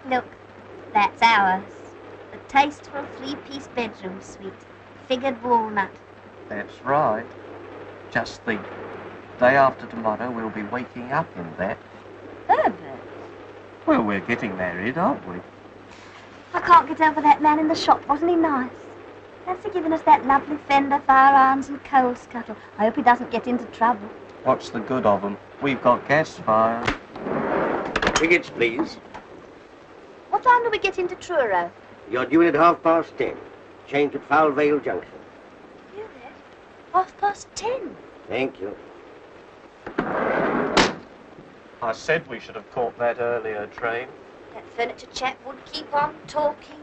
Look, that's ours. The tasteful three-piece bedroom suite. Figured walnut. That's right. Just think, day after tomorrow we'll be waking up in that. Herbert. Well, we're getting married, aren't we? I can't get over that man in the shop. Wasn't he nice? Fancy giving us that lovely fender, firearms and coal scuttle. I hope he doesn't get into trouble. What's the good of them? We've got gas fire. Tickets, please. What time do we get into Truro? You're due in at 10:30. Change at Foul Vale Junction. You there? 10:30. Thank you. I said we should have caught that earlier train. That furniture chap would keep on talking.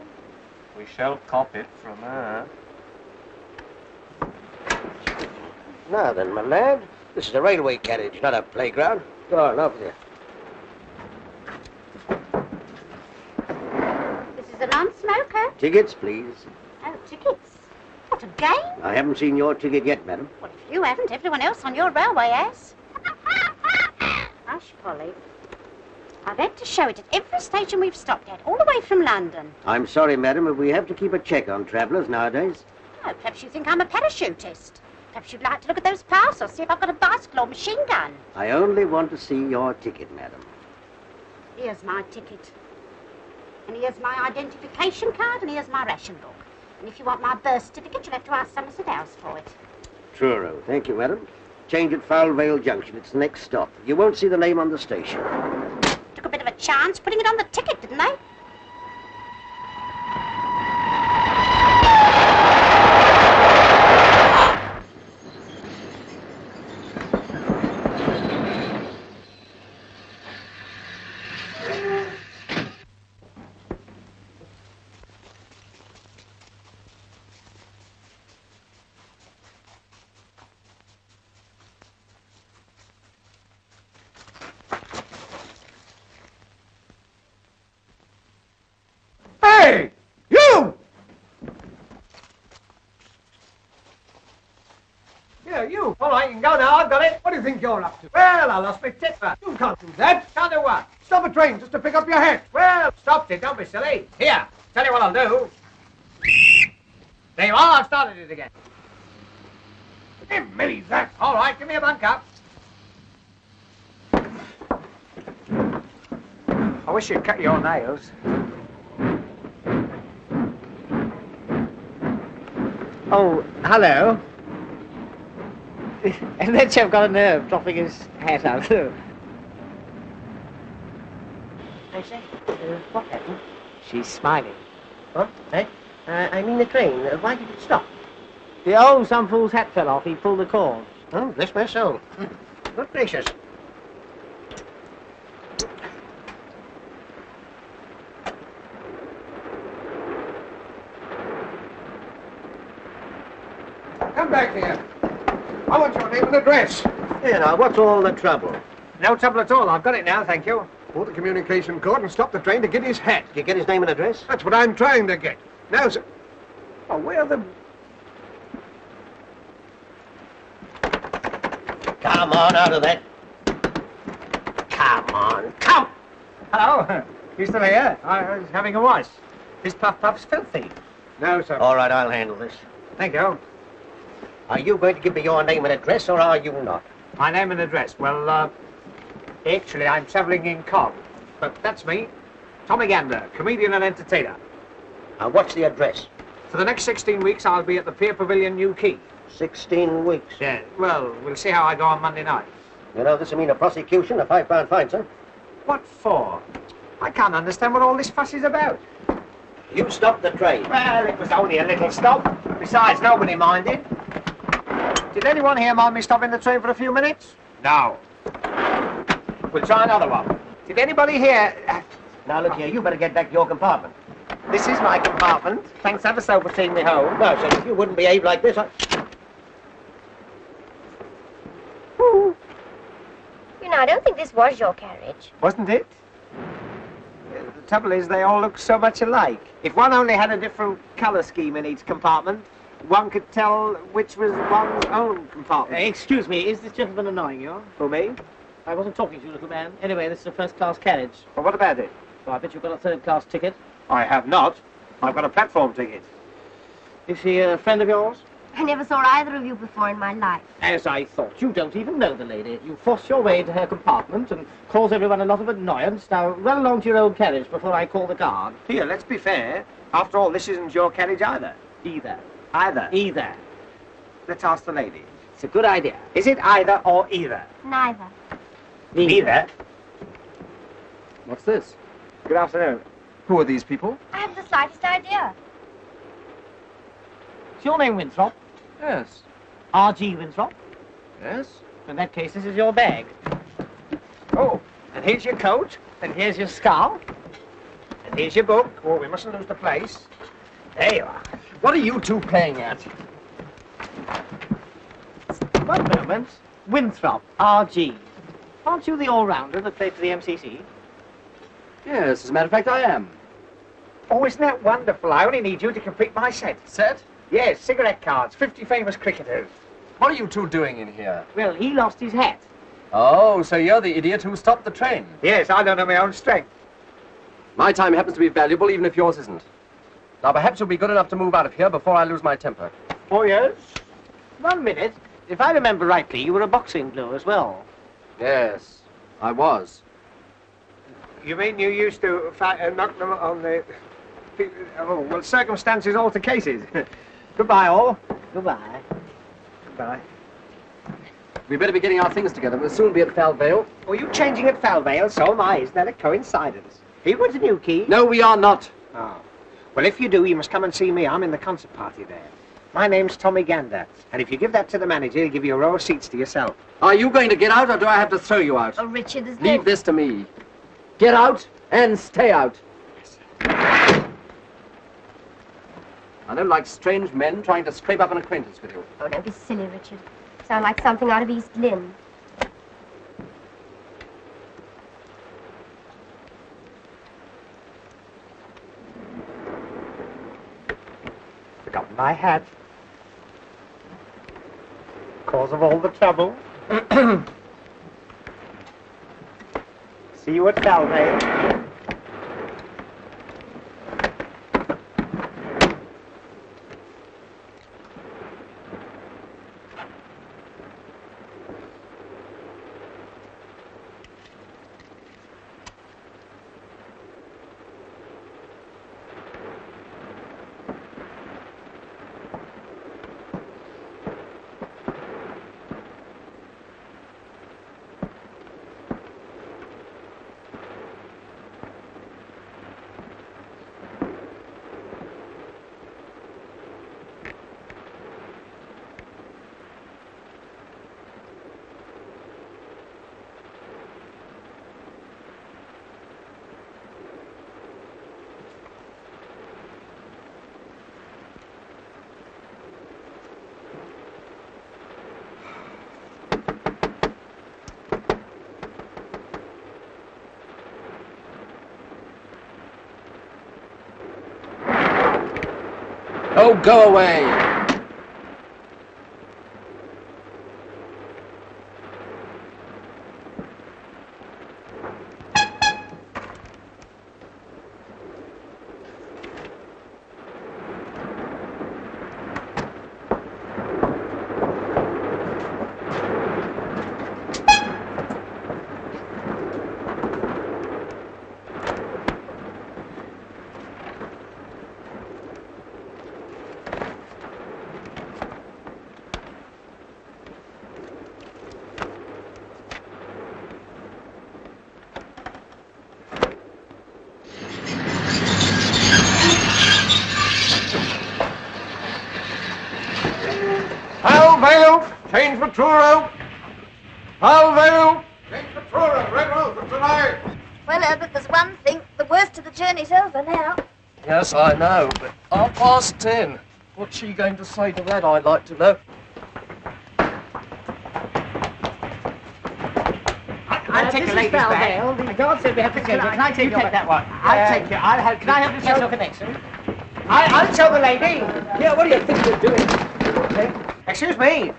We shall cop it from her. Now then, my lad, this is a railway carriage, not a playground. Go on, off with you. This is a non-smoker. Tickets, please. Oh, tickets. What a game. I haven't seen your ticket yet, madam. Well, if you haven't, everyone else on your railway has. Hush, Polly. I've had to show it at every station we've stopped at, all the way from London. I'm sorry, madam, but we have to keep a check on travellers nowadays. Oh, perhaps you think I'm a parachutist. Perhaps you'd like to look at those parcels, see if I've got a bicycle or machine gun. I only want to see your ticket, madam. Here's my ticket. And here's my identification card, and here's my ration book. And if you want my birth certificate, you'll have to ask Somerset House for it. Truro. Thank you, madam. Change at Foul Vale Junction. It's the next stop. You won't see the name on the station. Took a bit of a chance putting it on the ticket, didn't they? Hey! You! Yeah, you. All right, you can go now. I've got it. What do you think you're up to? Well, I lost my tip. You can't do that. Can't do what? Stop a train just to pick up your hat. Well, stopped it. Don't be silly. Here, tell you what I'll do. There you are. I've started it again. Give me that. All right, give me a bunk up. I wish you'd cut your nails. Oh, hello. And that chap got a nerve dropping his hat out. I say, what happened? She's smiling. What? Eh? I mean the train. Why did it stop? Some fool's hat fell off. He pulled the cord. Oh, bless my soul. Good gracious. Come back here. I want your name and address. Here now, what's all the trouble? No trouble at all. I've got it now, thank you. Pull the communication cord and stop the train to get his hat. Did you get his name and address? That's what I'm trying to get. Now, sir. Oh, where the... Come on, out of that. Come on, come! Hello. You still here? I was having a wash. This puff's filthy. No, sir. All right, I'll handle this. Thank you. Are you going to give me your name and address, or are you not? My name and address. Well, actually, I'm travelling in Cobb. But that's me. Tommy Gander, comedian and entertainer. What's the address? For the next 16 weeks, I'll be at the Pier Pavilion, New Quay. 16 weeks. Yeah, well, we'll see how I go on Monday night. You know, this will mean a prosecution, a £5 fine, sir. What for? I can't understand what all this fuss is about. You stopped the train. Well, it was only a little stop. Besides, nobody minded. Did anyone here mind me stopping the train for a few minutes? No. We'll try another one. Did anybody here... Now, look here, you better get back to your compartment. This is my compartment. Thanks ever so for seeing me home. No, sir, if you wouldn't behave like this, You know, I don't think this was your carriage. Wasn't it? The trouble is, they all look so much alike. If one only had a different colour scheme in each compartment, one could tell which was one's own compartment. Excuse me, is this gentleman annoying you? For me? I wasn't talking to you, little man. Anyway, this is a first-class carriage. Well, what about it? So I bet you've got a third-class ticket. I have not. I've got a platform ticket. Is he a friend of yours? I never saw either of you before in my life. As I thought. You don't even know the lady. You force your way into her compartment and cause everyone a lot of annoyance. Now, run along to your own carriage before I call the guard. Here, let's be fair. After all, this isn't your carriage either. Either. Either. Let's ask the lady. It's a good idea. Is it either or either? Neither. Neither. What's this? Good afternoon. Who are these people? I haven't the slightest idea. Is your name Winthrop? Yes. R.G. Winthrop? Yes? In that case, this is your bag. Oh, and here's your coat. And here's your scarf. And here's your book. Oh, we mustn't lose the place. There you are. What are you two playing at? One moment. Winthrop, R.G. Aren't you the all-rounder that played for the MCC? Yes, as a matter of fact, I am. Oh, isn't that wonderful? I only need you to complete my set. Set? Yes, cigarette cards, 50 famous cricketers. What are you two doing in here? Well, he lost his hat. Oh, so you're the idiot who stopped the train. Yes, I don't know my own strength. My time happens to be valuable, even if yours isn't. Now, perhaps you'll be good enough to move out of here before I lose my temper. Oh, yes? 1 minute. If I remember rightly, you were a boxing glue as well. Yes, I was. You mean you used to knock them on the... Oh, well, circumstances alter cases. Goodbye, all. Goodbye. Goodbye. We'd better be getting our things together. We'll soon be at Falvale. Were you changing at Falvale? So am I. Isn't that a coincidence? Are you going to Newquay? No, we are not. Oh. Well, if you do, you must come and see me. I'm in the concert party there. My name's Tommy Gander. And if you give that to the manager, he'll give you a row of seats to yourself. Are you going to get out, or do I have to throw you out? Oh, Richard, there's Leave this to me. Get out and stay out. I don't like strange men trying to scrape up an acquaintance with you. Oh, don't be silly, Richard. Sound like something out of East Lynne. Forgotten my hat. Cause of all the trouble. See you at Falvale. Oh, go away. Falvale, change for Truro. Falvale, change for Truro. Red Rose for tonight. Well, Herbert, there's one thing. The worst of the journey's over now. Yes, I know, but 10:30. What's she going to say to that, I'd like to know? I'll take the ladies back. The guard said we have to change it. Can I take that one? I'll take you. I'll help you. Can I help you set your connection? I'll tell the lady. Yeah, what do you think you're doing? Excuse me.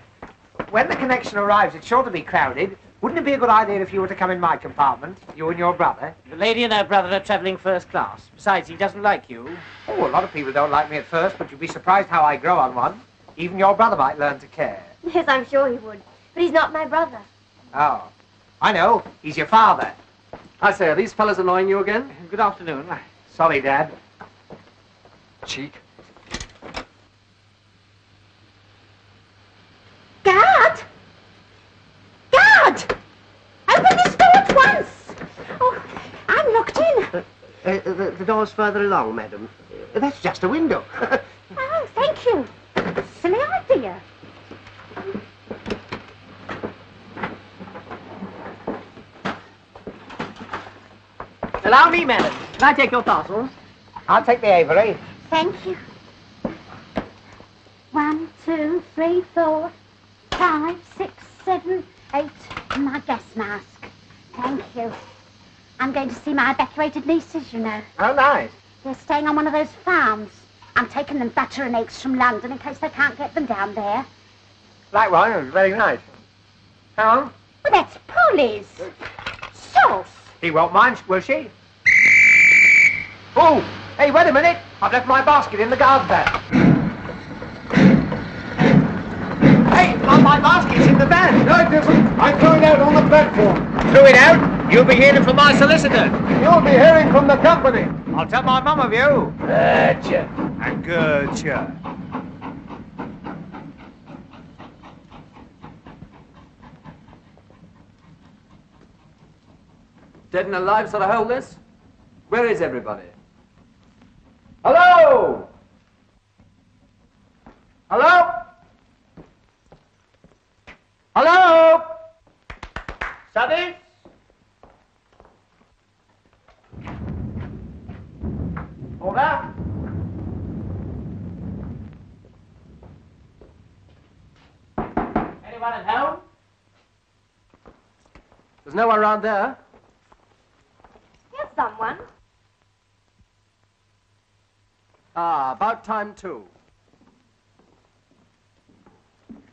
When the connection arrives, it's sure to be crowded. Wouldn't it be a good idea if you were to come in my compartment, you and your brother? The lady and her brother are travelling first class. Besides, he doesn't like you. Oh, a lot of people don't like me at first, but you'd be surprised how I grow on one. Even your brother might learn to care. Yes, I'm sure he would. But he's not my brother. Oh, I know. He's your father. I say, are these fellas annoying you again? Good afternoon. Sorry, Dad. Cheek. Guard! Guard! Open this door at once! Oh, I'm locked in. The door's further along, madam. That's just a window. Oh, thank you. Silly idea. Allow me, madam. Can I take your parcels? I'll take the Avery. Thank you. 1, 2, 3, 4, 5, 6, 7, 8. My gas mask. Thank you. I'm going to see my evacuated nieces, you know. Oh, nice. They're staying on one of those farms. I'm taking them butter and eggs from London in case they can't get them down there. Like one, it was very nice. Hang on. Well, that's Polly's. Sauce. He won't mind, will she? Oh, hey, wait a minute. I've left my basket in the guard's van. Hey, my basket's in the van. No, it isn't. I threw it out on the platform. Threw it out? You'll be hearing from my solicitor. You'll be hearing from the company. I'll tell my mum of you. Gotcha. And gotcha. Dead and alive sort of hold this? Where is everybody? Hello? Hello? Hello? Study? Order? Anyone at home? There's no one around there. Here's someone. Ah, about time too.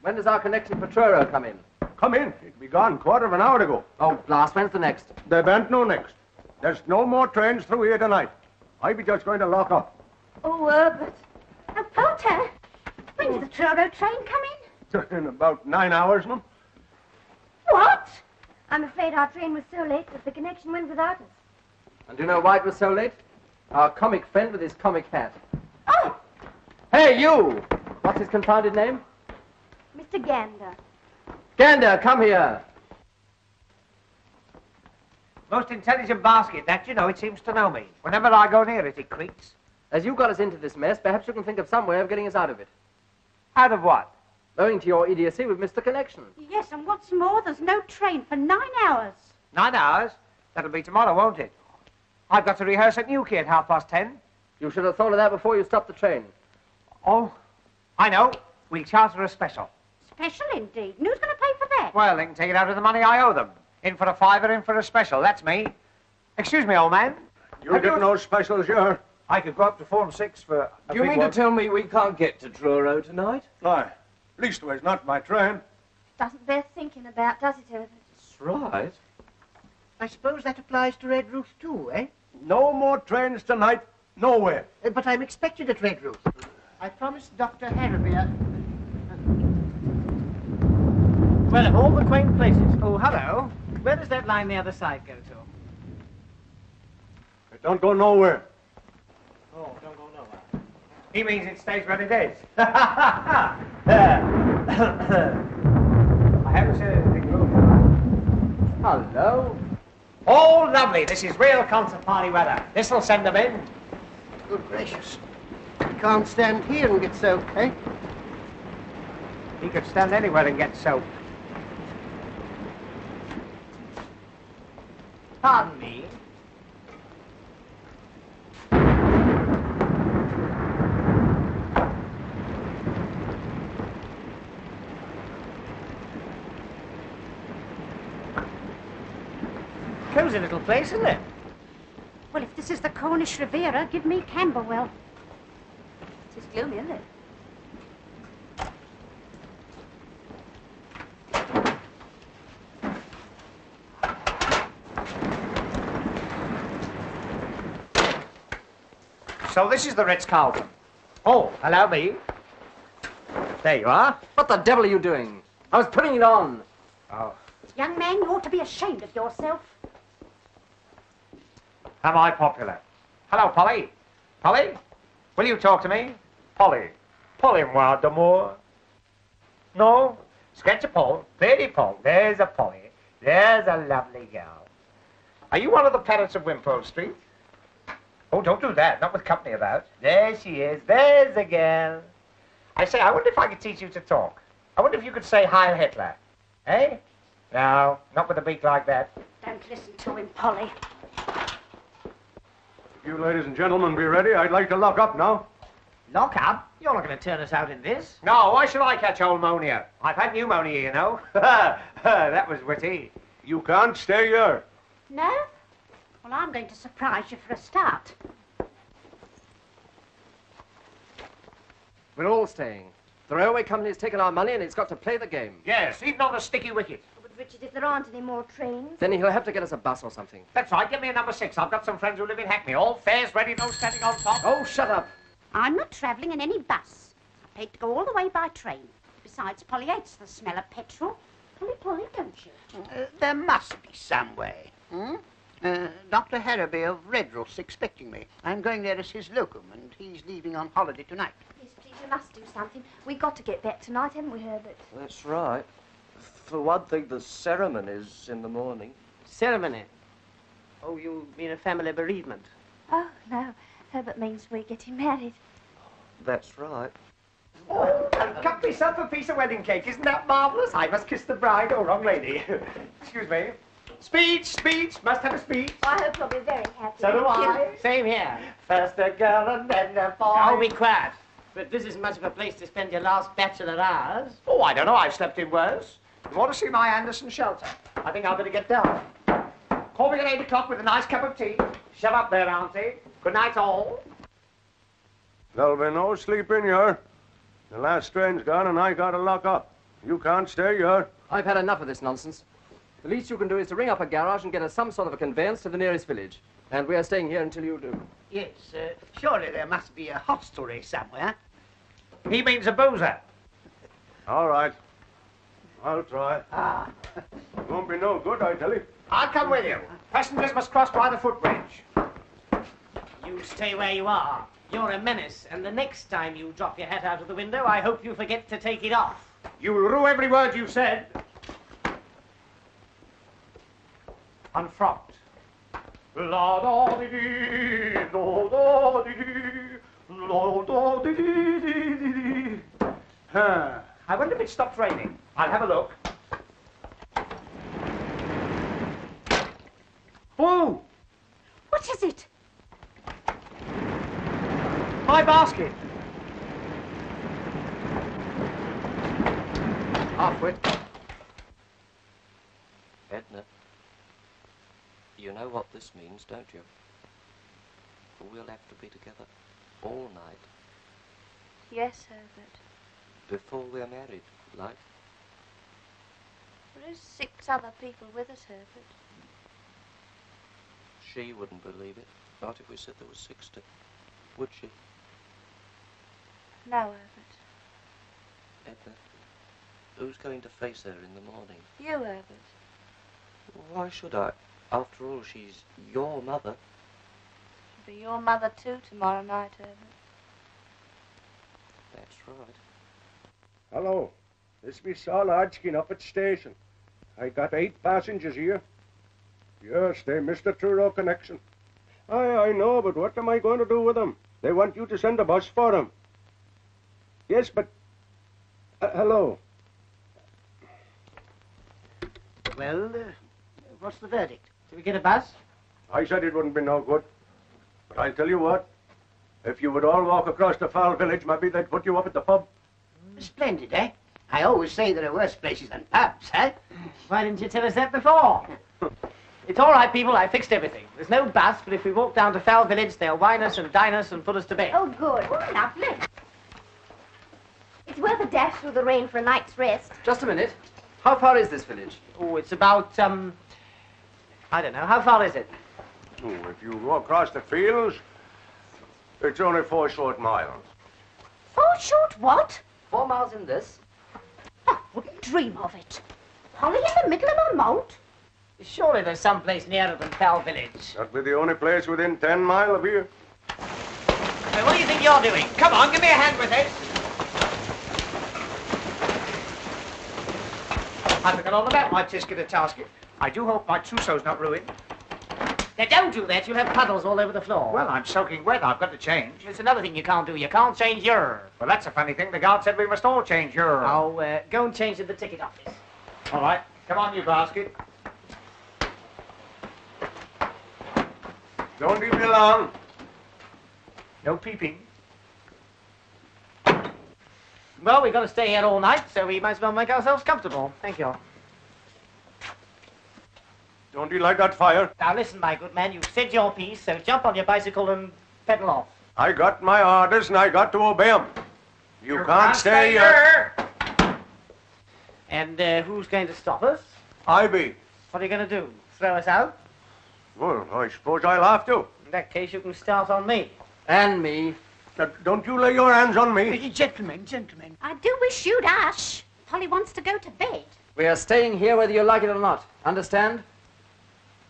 When does our connection for Truro come in? Come in. It begun quarter of an hour ago. Oh, blast, when's the next? There ben't no next. There's no more trains through here tonight. I be just going to lock up. Oh, Herbert. Oh, Porter. When's the Truro train come in? In about 9 hours, ma'am. What? I'm afraid our train was so late that the connection went without us. And do you know why it was so late? Our comic friend with his comic hat. Oh, Hey, you! What's his confounded name? Mr. Gander. Gander, come here. Most intelligent basket, that, you know, it seems to know me. Whenever I go near it, it creaks. As you got us into this mess, perhaps you can think of some way of getting us out of it. Out of what? Owing to your idiocy, we've missed the connection. yes, and what's more, there's no train for 9 hours. 9 hours? That'll be tomorrow, won't it? I've got to rehearse at Newquay at 10:30. You should have thought of that before you stopped the train. Oh, I know. We'll charter a special. Special indeed. And who's going to pay for that? Well, they can take it out of the money I owe them. In for a fiver, in for a special. That's me. Excuse me, old man. You get no specials here. I could go up to 4 and 6 for a Do you big mean one. to tell me we can't get to Truro tonight? Aye. Leastways, not my train. Doesn't bear thinking about, does it, Herbert? That's right. I suppose that applies to Red Roof too, eh? No more trains tonight. Nowhere. But I'm expected at Red Roof. I promised Dr. Harrier. Well, of all the quaint places. Oh, hello. Where does that line the other side go to? It don't go nowhere. Oh, don't go nowhere. He means it stays where it is. I haven't said anything rude. Hello? Oh, lovely. This is real concert party weather. This'll send them in. Good gracious. You can't stand here and get soaked, eh? He could stand anywhere and get soaked. Pardon me. Cozy little place, isn't it? Well, if this is the Cornish Riviera, give me Camberwell. It's gloomy, isn't it? so this is the Ritz-Carlton. Oh, allow me. There you are. What the devil are you doing? I was putting it on. Oh. Young man, you ought to be ashamed of yourself. Am I popular? Hello, Polly. Polly? Will you talk to me? Polly. Polly-moi d'amour. No? Sketch a Paul. Lady Paul. There's a Polly. There's a lovely girl. Are you one of the parrots of Wimpole Street? Oh, don't do that. Not with company about. There she is. There's the girl. I say, I wonder if I could teach you to talk. I wonder if you could say Heil Hitler. Eh? No, not with a beak like that. Don't listen to him, Polly. You ladies and gentlemen be ready. I'd like to lock up now. Lock up? You're not going to turn us out in this. No, why should I catch old pneumonia? I've had pneumonia, you know. That was witty. You can't stay here. No? Well, I'm going to surprise you for a start. We're all staying. The railway company has taken our money and it's got to play the game. Yes, even on the sticky wicket. But Richard, if there aren't any more trains... Then he'll have to get us a bus or something. That's right, get me a number 6. I've got some friends who live in Hackney. All fares ready, no standing on top. Oh, shut up. I'm not travelling in any bus. I paid to go all the way by train. Besides, Polly hates the smell of petrol. Polly, don't you? There must be some way. Dr. Harraby of Redruth's expecting me. I'm going there as his locum, and he's leaving on holiday tonight. Yes, please, you must do something. We've got to get back tonight, haven't we, Herbert? That's right. For one thing, the ceremony's in the morning. Ceremony? Oh, you mean a family bereavement? Oh, no. Herbert means we're getting married. That's right. Oh, I've cut myself a piece of wedding cake. Isn't that marvellous? I must kiss the bride. Oh, wrong lady. Excuse me. Speech. Must have a speech. Oh, I hope you'll be very happy. So do I. Same here. First a girl and then a boy. Oh, be quiet. But this isn't much of a place to spend your last bachelor hours. Oh, I don't know. I've slept in worse. You want to see my Anderson shelter? I think I'll better get down. Call me at 8 o'clock with a nice cup of tea. Shut up there, Auntie. Good night, all. There'll be no sleep in here. The last train's gone and I gotta lock up. You can't stay here. I've had enough of this nonsense. The least you can do is to ring up a garage and get us some sort of a conveyance to the nearest village. And we are staying here until you do. Yes, surely there must be a hostelry somewhere. He means a boozer. All right. I'll try. It won't be no good, I tell you. I'll come with you. Passengers must cross by the footbridge. You stay where you are. You're a menace, and the next time you drop your hat out of the window, I hope you forget to take it off. You will rue every word you've said. Unfrocked. La da dee dee, do da dee dee, la da dee dee dee dee. I wonder if it stopped raining. I'll have a look. Oh! What is it? My basket. Half-wit. Edna, you know what this means, don't you? We'll have to be together all night Yes, Herbert. before we're married, like. There is 6 other people with us, Herbert. She wouldn't believe it, not if we said there was 60. Would she? No, Herbert. Edna, who's going to face her in the morning? You, Herbert. Why should I? After all, she's your mother. She'll be your mother too tomorrow night, Herbert. That's right. Hello. This be Saul Askey up at station. I got 8 passengers here. Yes, they missed the Truro connection. I know, but what am I going to do with them? They want you to send a bus for them. Yes, but... hello. Well, what's the verdict? Did we get a bus? I said it wouldn't be no good. But I'll tell you what. If you would all walk across the foul village, maybe they'd put you up at the pub. Splendid, eh? I always say there are worse places than pubs, eh? Why didn't you tell us that before? It's all right, people. I fixed everything. There's no bus, but if we walk down to Foul Village, they'll wine us and dine us and put us to bed. Oh, good. Oh, lovely. It's worth a dash through the rain for a night's rest. Just a minute. How far is this village? Oh, it's about, I don't know. How far is it? Oh, if you go across the fields, It's only 4 short miles. 4 short what? 4 miles in this. I wouldn't dream of it. Polly in the middle of a moat? Surely there's some place nearer than Pell Village. That'd be the only place within 10 mile of here. Hey, what do you think you're doing? Come on, give me a hand with it. I forgot all about my tisket of tasket. I do hope my trousseau's not ruined. Now, don't do that. You'll have puddles all over the floor. Well, I'm soaking wet. I've got to change. There's another thing you can't do. You can't change your. Well, that's a funny thing. The guard said we must all change your. Oh, go and change at the ticket office. All right. Come on, you basket. Don't leave me alone. No peeping. Well, we've got to stay here all night, so we might as well make ourselves comfortable. Thank you. Don't you like that fire? Now, listen, my good man. You've said your piece, so jump on your bicycle and pedal off. I got my orders and I got to obey 'em. You can't stay here. And who's going to stop us? I be. What are you going to do? Throw us out? Well, I suppose I'll have to. In that case, you can start on me. And me. Now, don't you lay your hands on me. Gentlemen. I do wish you'd hush. Polly wants to go to bed. We are staying here whether you like it or not. Understand?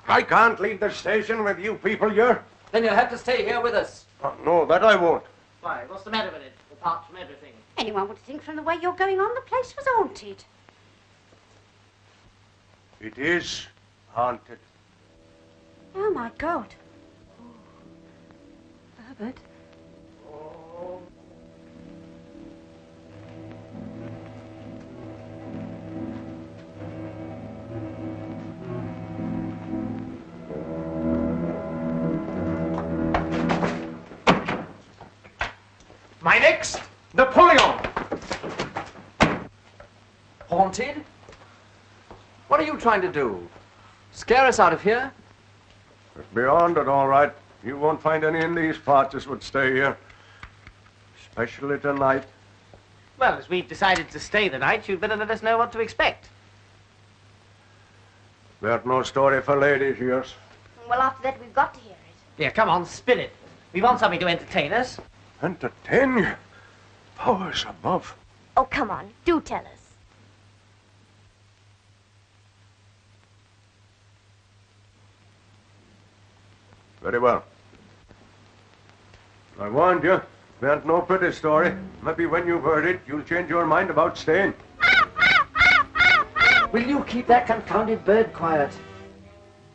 I can't leave the station with you people here. Then you'll have to stay here with us. Oh, no, that I won't. Why, what's the matter with it, apart from everything? Anyone would think from the way you're going on the place was haunted. It is haunted. Oh, my God. Herbert. My next, Napoleon. Haunted? What are you trying to do? Scare us out of here? It's beyond it, all right. You won't find any in these parts that would stay here. Especially tonight. Well, as we've decided to stay the night, you'd better let us know what to expect. There's no story for ladies, yours. Well, after that, we've got to hear it. Yeah, come on, spin it. We want something to entertain us. Entertain you? Powers above. Oh, come on. Do tell us. Very well. I warned you. It ain't no pretty story. Maybe when you've heard it, you'll change your mind about staying. Will you keep that confounded bird quiet?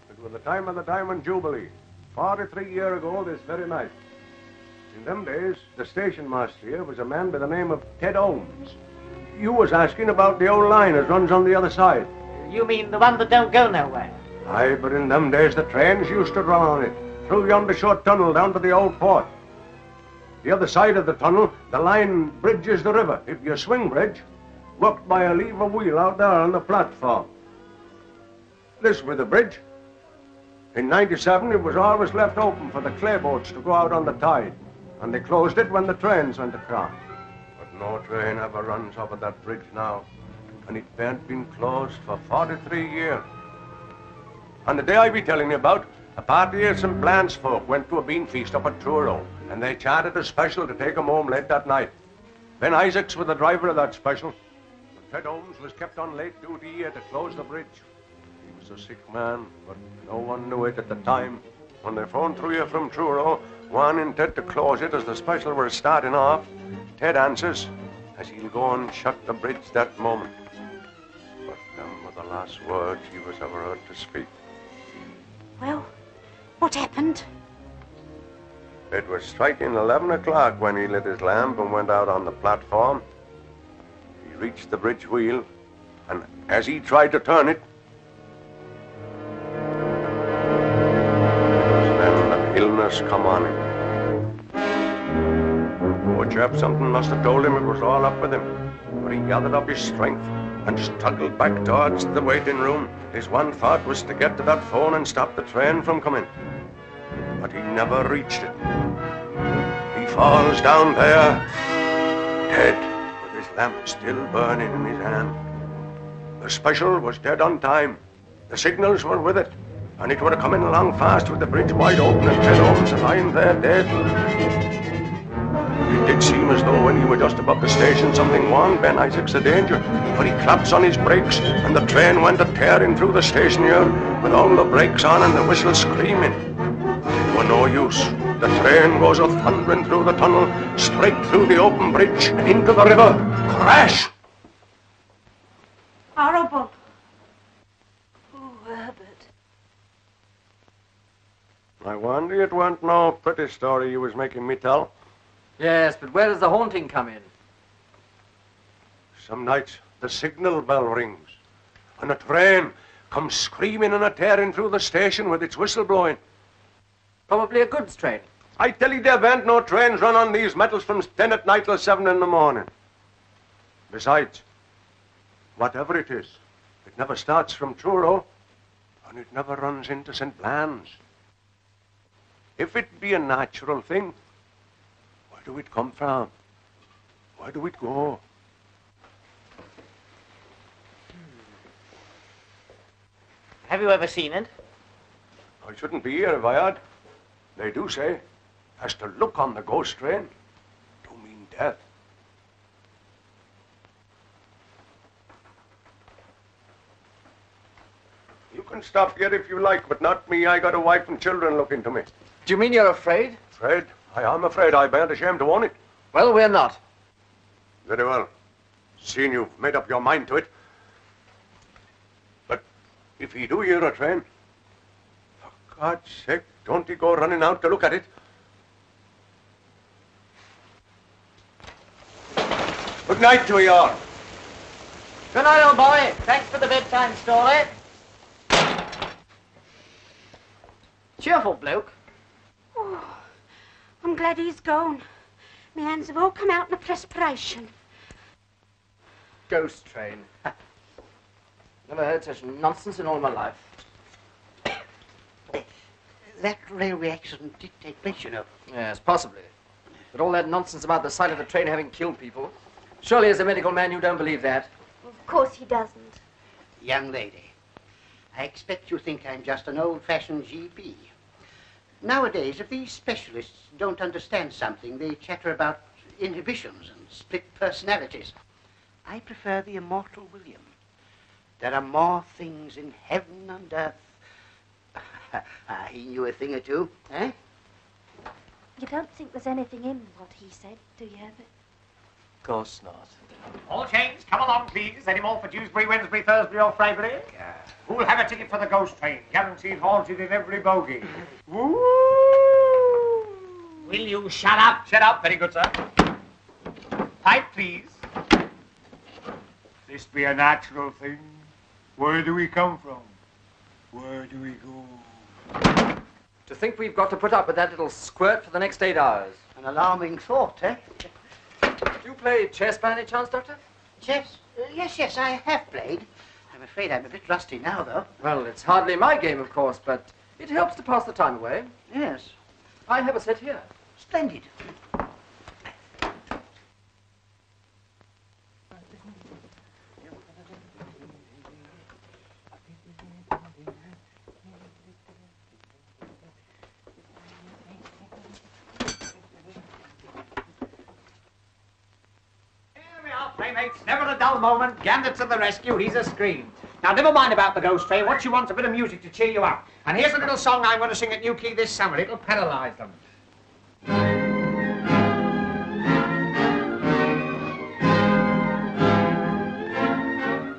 It was the time of the Diamond Jubilee. 43 years ago this very night. In them days, the station master here was a man by the name of Ted Holmes. You was asking about the old line that runs on the other side. You mean the one that don't go nowhere? Aye, but in them days the trains used to run on it, through yonder short tunnel down to the old port. The other side of the tunnel, the line bridges the river. If you swing bridge, worked by a lever wheel out there on the platform. This was the bridge. In '97, it was always left open for the clay boats to go out on the tide, and they closed it when the trains went across. But no train ever runs over that bridge now, and it ain't been closed for 43 years. On the day I be telling you about, a party of St. Blanche folk went to a bean feast up at Truro, and they chartered a special to take 'em home late that night. Ben Isaacs was the driver of that special, and Ted Holmes was kept on late duty here to close the bridge. He was a sick man, but no one knew it at the time. When they phoned through here from Truro, wanting Ted to close it as the special was starting off, Ted answers as he'll go and shut the bridge that moment. But them were the last words he was ever heard to speak. Well, what happened? It was striking 11 o'clock when he lit his lamp and went out on the platform. He reached the bridge wheel, and as he tried to turn it, it was then that illness come on him. Poor chap, something must have told him it was all up with him. But he gathered up his strength and struggled back towards the waiting room. His one thought was to get to that phone and stop the train from coming. But he never reached it. He falls down there, dead, with his lamp still burning in his hand. The special was dead on time. The signals were with it, and it were coming along fast with the bridge wide open and Ted Holmes lying there dead. It did seem as though when he were just above the station, something warned Ben Isaacs of danger. But he claps on his brakes, and the train went a-tearing through the station here, with all the brakes on and the whistle screaming. It were no use. The train goes a-thundering through the tunnel, straight through the open bridge, and into the river. Crash! Horrible. Oh, Herbert. I wonder it weren't no pretty story you was making me tell. Yes, but where does the haunting come in? Some nights the signal bell rings, and a train comes screaming and a-tearing through the station with its whistle blowing. Probably a goods train. I tell you, there ain't no trains run on these metals from 10 at night till 7 in the morning. Besides, whatever it is, it never starts from Truro, and it never runs into St. Blan's. If it be a natural thing, where do it come from? Where do it go? Have you ever seen it? I shouldn't be here if I had. They do say, as to look on the ghost train, do mean death. You can stop here if you like, but not me. I got a wife and children looking to me. Do you mean you're afraid? Afraid? I am afraid. I bearn't ashamed to own it. Well, we're not. Very well. Seeing you've made up your mind to it. But if he do hear a train, for God's sake, don't he go running out to look at it? Good night to you all. Good night, old boy. Thanks for the bedtime story. Cheerful bloke. Oh, I'm glad he's gone. My hands have all come out in a perspiration. Ghost train. Never heard such nonsense in all my life. That railway accident did take place, you know. Yes, possibly. But all that nonsense about the sight of the train having killed people. Surely as a medical man you don't believe that. Of course he doesn't. Young lady, I expect you think I'm just an old-fashioned GP. Nowadays, if these specialists don't understand something, they chatter about inhibitions and split personalities. I prefer the immortal William. There are more things in heaven and earth. He knew a thing or two, eh? You don't think there's anything in what he said, do you, Herbert? Of course not. All chains, come along, please. Any more for Dewsbury, Wednesbury, Thursbury, or Freybury? Who'll have a ticket for the ghost train? Guaranteed haunted in every bogie. Woo! Will you shut up? Shut up. Very good, sir. Pipe, please. This be a natural thing. Where do we come from? Where do we go? To think we've got to put up with that little squirt for the next 8 hours. An alarming thought, eh? Do you play chess by any chance, Doctor? Chess? Yes, I have played. I'm afraid I'm a bit rusty now, though. Well, it's hardly my game, of course, but it helps to pass the time away. Yes. I have a set here. Splendid. Playmates, never a dull moment. Gambit to the rescue, he's a scream. Now, never mind about the ghost train. What you want's a bit of music to cheer you up. And here's a little song I'm going to sing at New Key this summer. It'll paralyze them.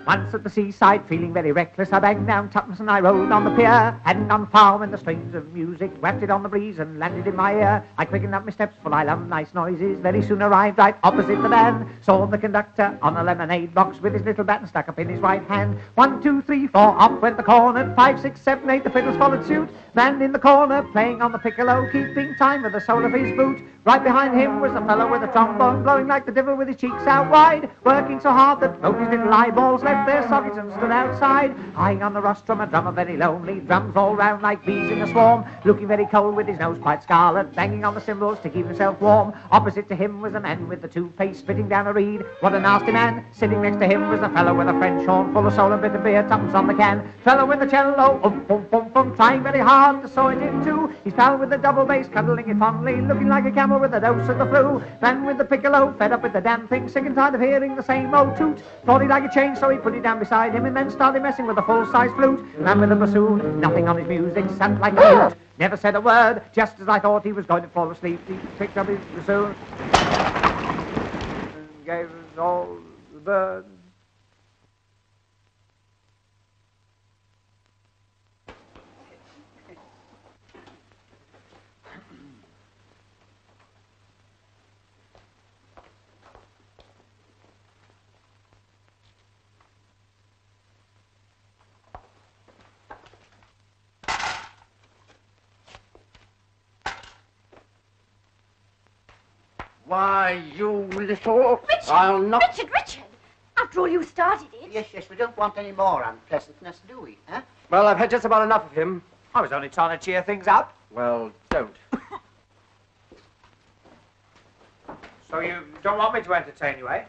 Once at the seaside, feeling very reckless, I banged down tuppence and I rode on the pier. Hadn't gone far when the strains of music wafted on the breeze and landed in my ear. I quickened up my steps, for I love nice noises. Very soon arrived right opposite the band. Saw the conductor on a lemonade box with his little baton stuck up in his right hand. 1, 2, 3, 4, up went the cornet. 5, 6, 7, 8, the fiddles followed suit. Man in the corner, playing on the piccolo, keeping time with the sole of his boot. Right behind him was a fellow with a trombone, blowing like the devil with his cheeks out wide, working so hard that both his little eyeballs left off their sockets and stood outside, eyeing on the rostrum a drummer very lonely, drums all round like bees in a swarm, looking very cold with his nose quite scarlet, banging on the cymbals to keep himself warm. Opposite to him was a man with the two-face spitting down a reed. What a nasty man! Sitting next to him was a fellow with a French horn, full of soul and bit of beer, tuppence on the can. Fellow with the cello, trying very hard to saw it in two. His pal with the double bass, cuddling it fondly, looking like a camel with a dose of the flu. Man with the piccolo, fed up with the damn thing, sick and tired of hearing the same old toot. Thought he'd like a change, so he put it down beside him and then started messing with a full-size flute. Man with the bassoon, nothing on his music, sounded like a flute. Never said a word, just as I thought he was going to fall asleep. He picked up his bassoon and gave us all the birds. Why, you little... Richard! I'll not... Richard! After all, you started it. Yes, we don't want any more unpleasantness, do we, huh? Well, I've had just about enough of him. I was only trying to cheer things up. Well, don't. So you don't want me to entertain you, eh?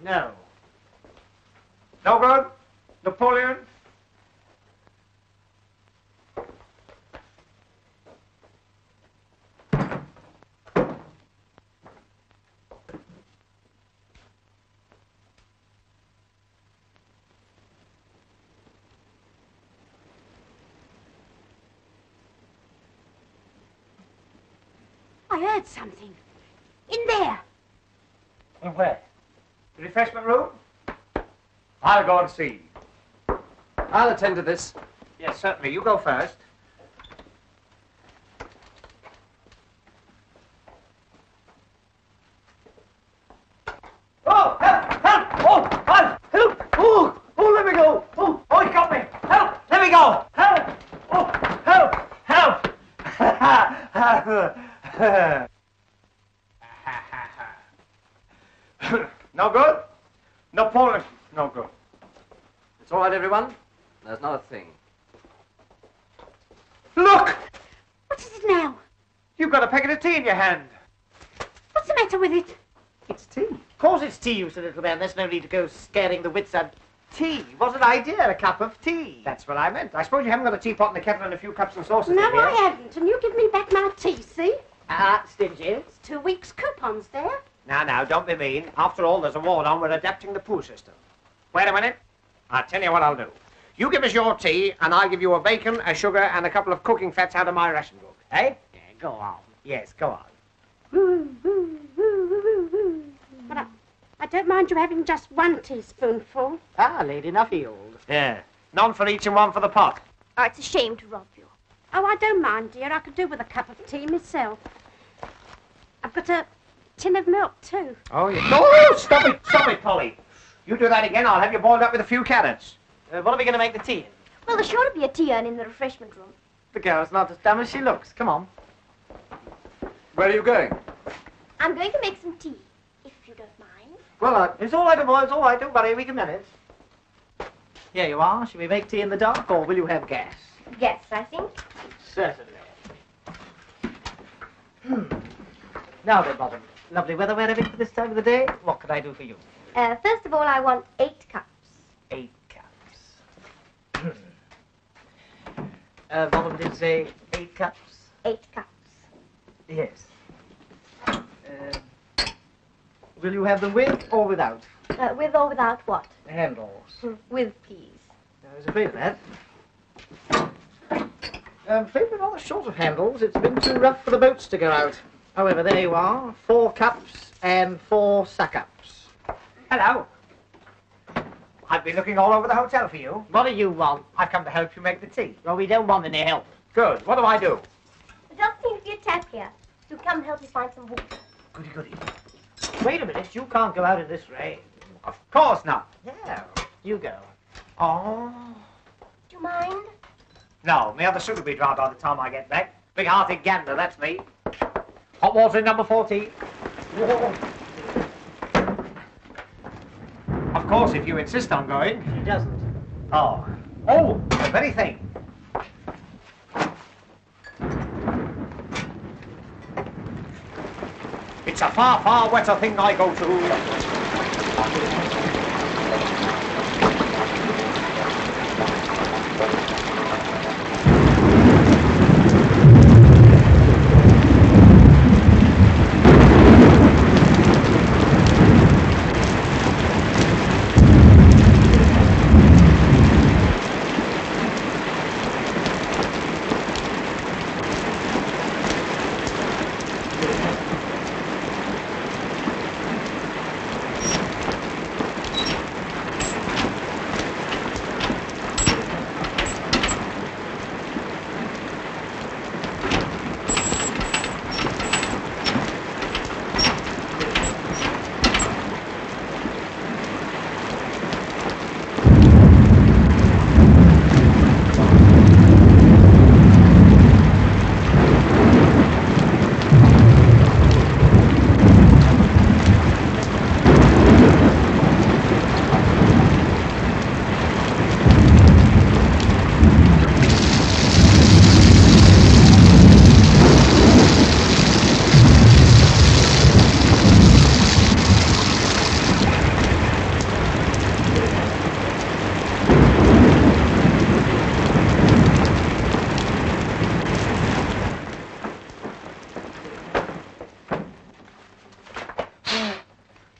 No. No good? Napoleon? I heard something. In there. And where? The refreshment room? I'll go and see. I'll attend to this. Yes, certainly. You go first. Oh, help! Oh, help! Oh, let me go! Oh, he got me! Help! Let me go! Help! Oh, help! No good? Napoleon, no good. It's all right, everyone. There's not a thing. Look! What is it now? You've got a packet of tea in your hand. What's the matter with it? It's tea. Of course it's tea, you silly little man. There's no need to go scaring the wits out. Tea. What an idea, a cup of tea. That's what I meant. I suppose you haven't got a teapot and a kettle and a few cups and saucers No, in here. I haven't. And you give me back my tea, see? Stingy. It's 2 weeks' coupons there. Now, don't be mean. After all, there's a war on. We're adapting the poo system. Wait a minute. I'll tell you what I'll do. You give us your tea, and I'll give you a bacon, a sugar, and a couple of cooking fats out of my ration book. Eh? Yeah, go on. Yes, go on. But I don't mind you having just 1 teaspoonful. Lady Nuffield. Yeah. None for each and one for the pot. Oh, it's a shame to rob you. Oh, I don't mind, dear. I could do with a cup of tea myself. I've got a tin of milk, too. Oh, yeah. No, stop it, Polly. You do that again, I'll have you boiled up with a few carrots. What are we going to make the tea in? Well, there's sure to be a tea urn in the refreshment room. The girl's not as dumb as she looks. Come on. Where are you going? I'm going to make some tea, if you don't mind. Well, It's all right, boy. It's all right. Don't worry. We can manage. Here you are. Shall we make tea in the dark, or will you have gas? Yes, I think. Certainly. Now then, Bottom. Lovely weather we're having for this time of the day. What can I do for you? First of all, I want 8 cups. 8 cups. Bottom did say 8 cups? 8 cups. Yes. Will you have them with or without? With or without what? Handles. With, please. I was afraid of that. I'm afraid we're rather short of handles. It's been too rough for the boats to go out. However, there you are. 4 cups and 4 suck-ups. Hello. I've been looking all over the hotel for you. What do you want? I've come to help you make the tea. Well, we don't want any help. Good. What do I do? There doesn't seem to be a tap here. So come help me find some water. Goody. Wait a minute. You can't go out in this rain. Of course not. Yeah. You go. Oh. Do you mind? No, my other suit will be dry by the time I get back. Big-hearted gander, that's me. Hot water in number 14. Of Of course, if you insist on going. He doesn't. Oh. Oh, the very thing. It's a far, far wetter thing I go to.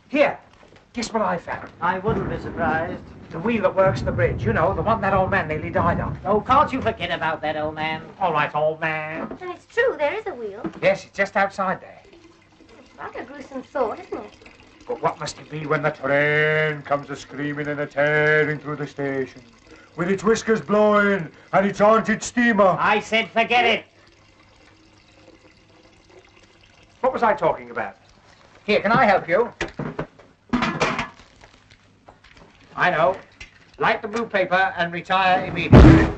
Here, guess what I found? I wouldn't be surprised. The wheel that works the bridge, you know, the one that old man nearly died on. Oh, can't you forget about that, old man? All right, old man. And it's true, there is a wheel. Yes, it's just outside there. It's rather a gruesome thought, isn't it? But what must it be when the train comes a-screaming and a-tearing through the station, with its whiskers blowing and its haunted steamer? I said forget it. What was I talking about? Here, can I help you? I know. Light the blue paper and retire immediately.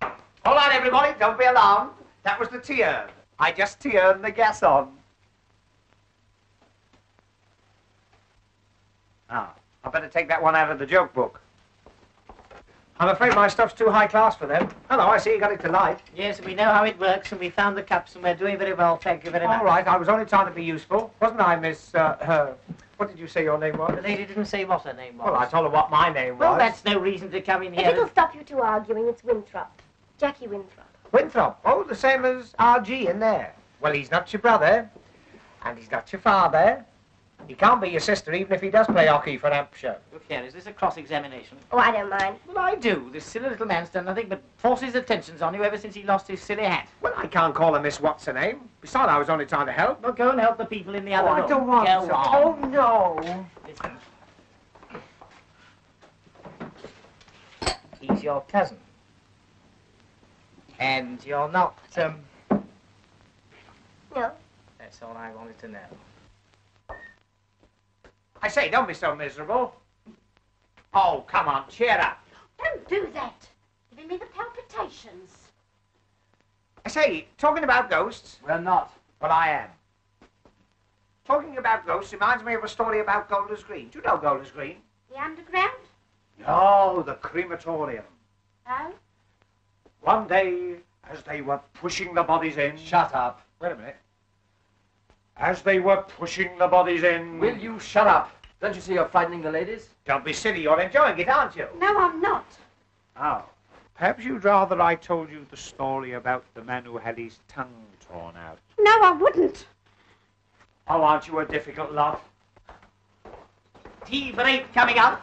Hold on, everybody. Don't be alarmed. That was the T-urn. I just T-urned the gas on. Ah, I better take that one out of the joke book. I'm afraid my stuff's too high class for them. Hello, I see you got it to light. Yes, we know how it works, and we found the cups, and we're doing very well, thank you very much. All right, I was only trying to be useful. Wasn't I, Miss, what did you say your name was? The lady didn't say what her name was. Well, I told her what my name was. Well, that's no reason to come in If here. it'll stop you two arguing, it's Winthrop. Jackie Winthrop. Winthrop. Oh, the same as RG in there. Well, he's not your brother, and he's not your father. He can't be your sister, even if he does play hockey for Hampshire. Look here, is this a cross-examination? Oh, I don't mind. Well, I do. This silly little man's done nothing but force his attentions on you ever since he lost his silly hat. Well, I can't call her Miss What's-her-name. Besides, I was only trying to help. Well, go and help the people in the other room. I don't want Go to. on. Oh, no. Listen. He's your cousin. And you're not, No. That's all I wanted to know. I say, don't be so miserable. Oh, come on, cheer up. Don't do that. Giving me the palpitations. I say, talking about ghosts. We're not. Well, I am. Talking about ghosts reminds me of a story about Golders Green. Do you know Golders Green? The underground? No, the crematorium. Oh? One day, as they were pushing the bodies in... Shut up. Wait a minute. As they were pushing the bodies in... Will you shut up? Don't you see you're frightening the ladies? Don't be silly, you're enjoying it, aren't you? No, I'm not. Oh. Perhaps you'd rather I told you the story about the man who had his tongue torn out. No, I wouldn't. Oh, aren't you a difficult lot? Tea break coming up.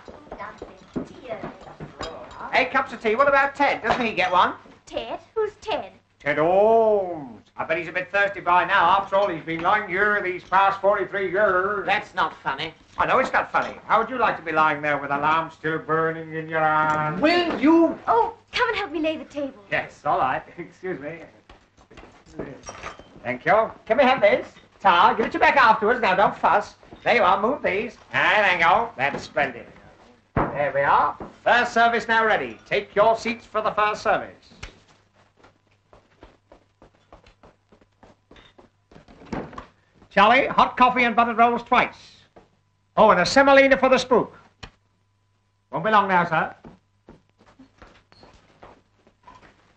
Hey, cups of tea. What about Ted? Doesn't he get one? Ted? Who's Ted? Ted Holmes. I bet he's a bit thirsty by now. After all, he's been lying here these past 43 years. That's not funny. I know it's not funny. How would you like to be lying there with a lamp still burning in your hand? Will you? Oh, come and help me lay the table. Yes, all right. Excuse me. Thank you. Can we have this? Tar, give it you back afterwards. Now, don't fuss. There you are. Move these. And there you go. That's splendid. There we are. First service now ready. Take your seats for the first service. Charlie, hot coffee and buttered rolls twice. Oh, and a semolina for the spook. Won't be long now, sir.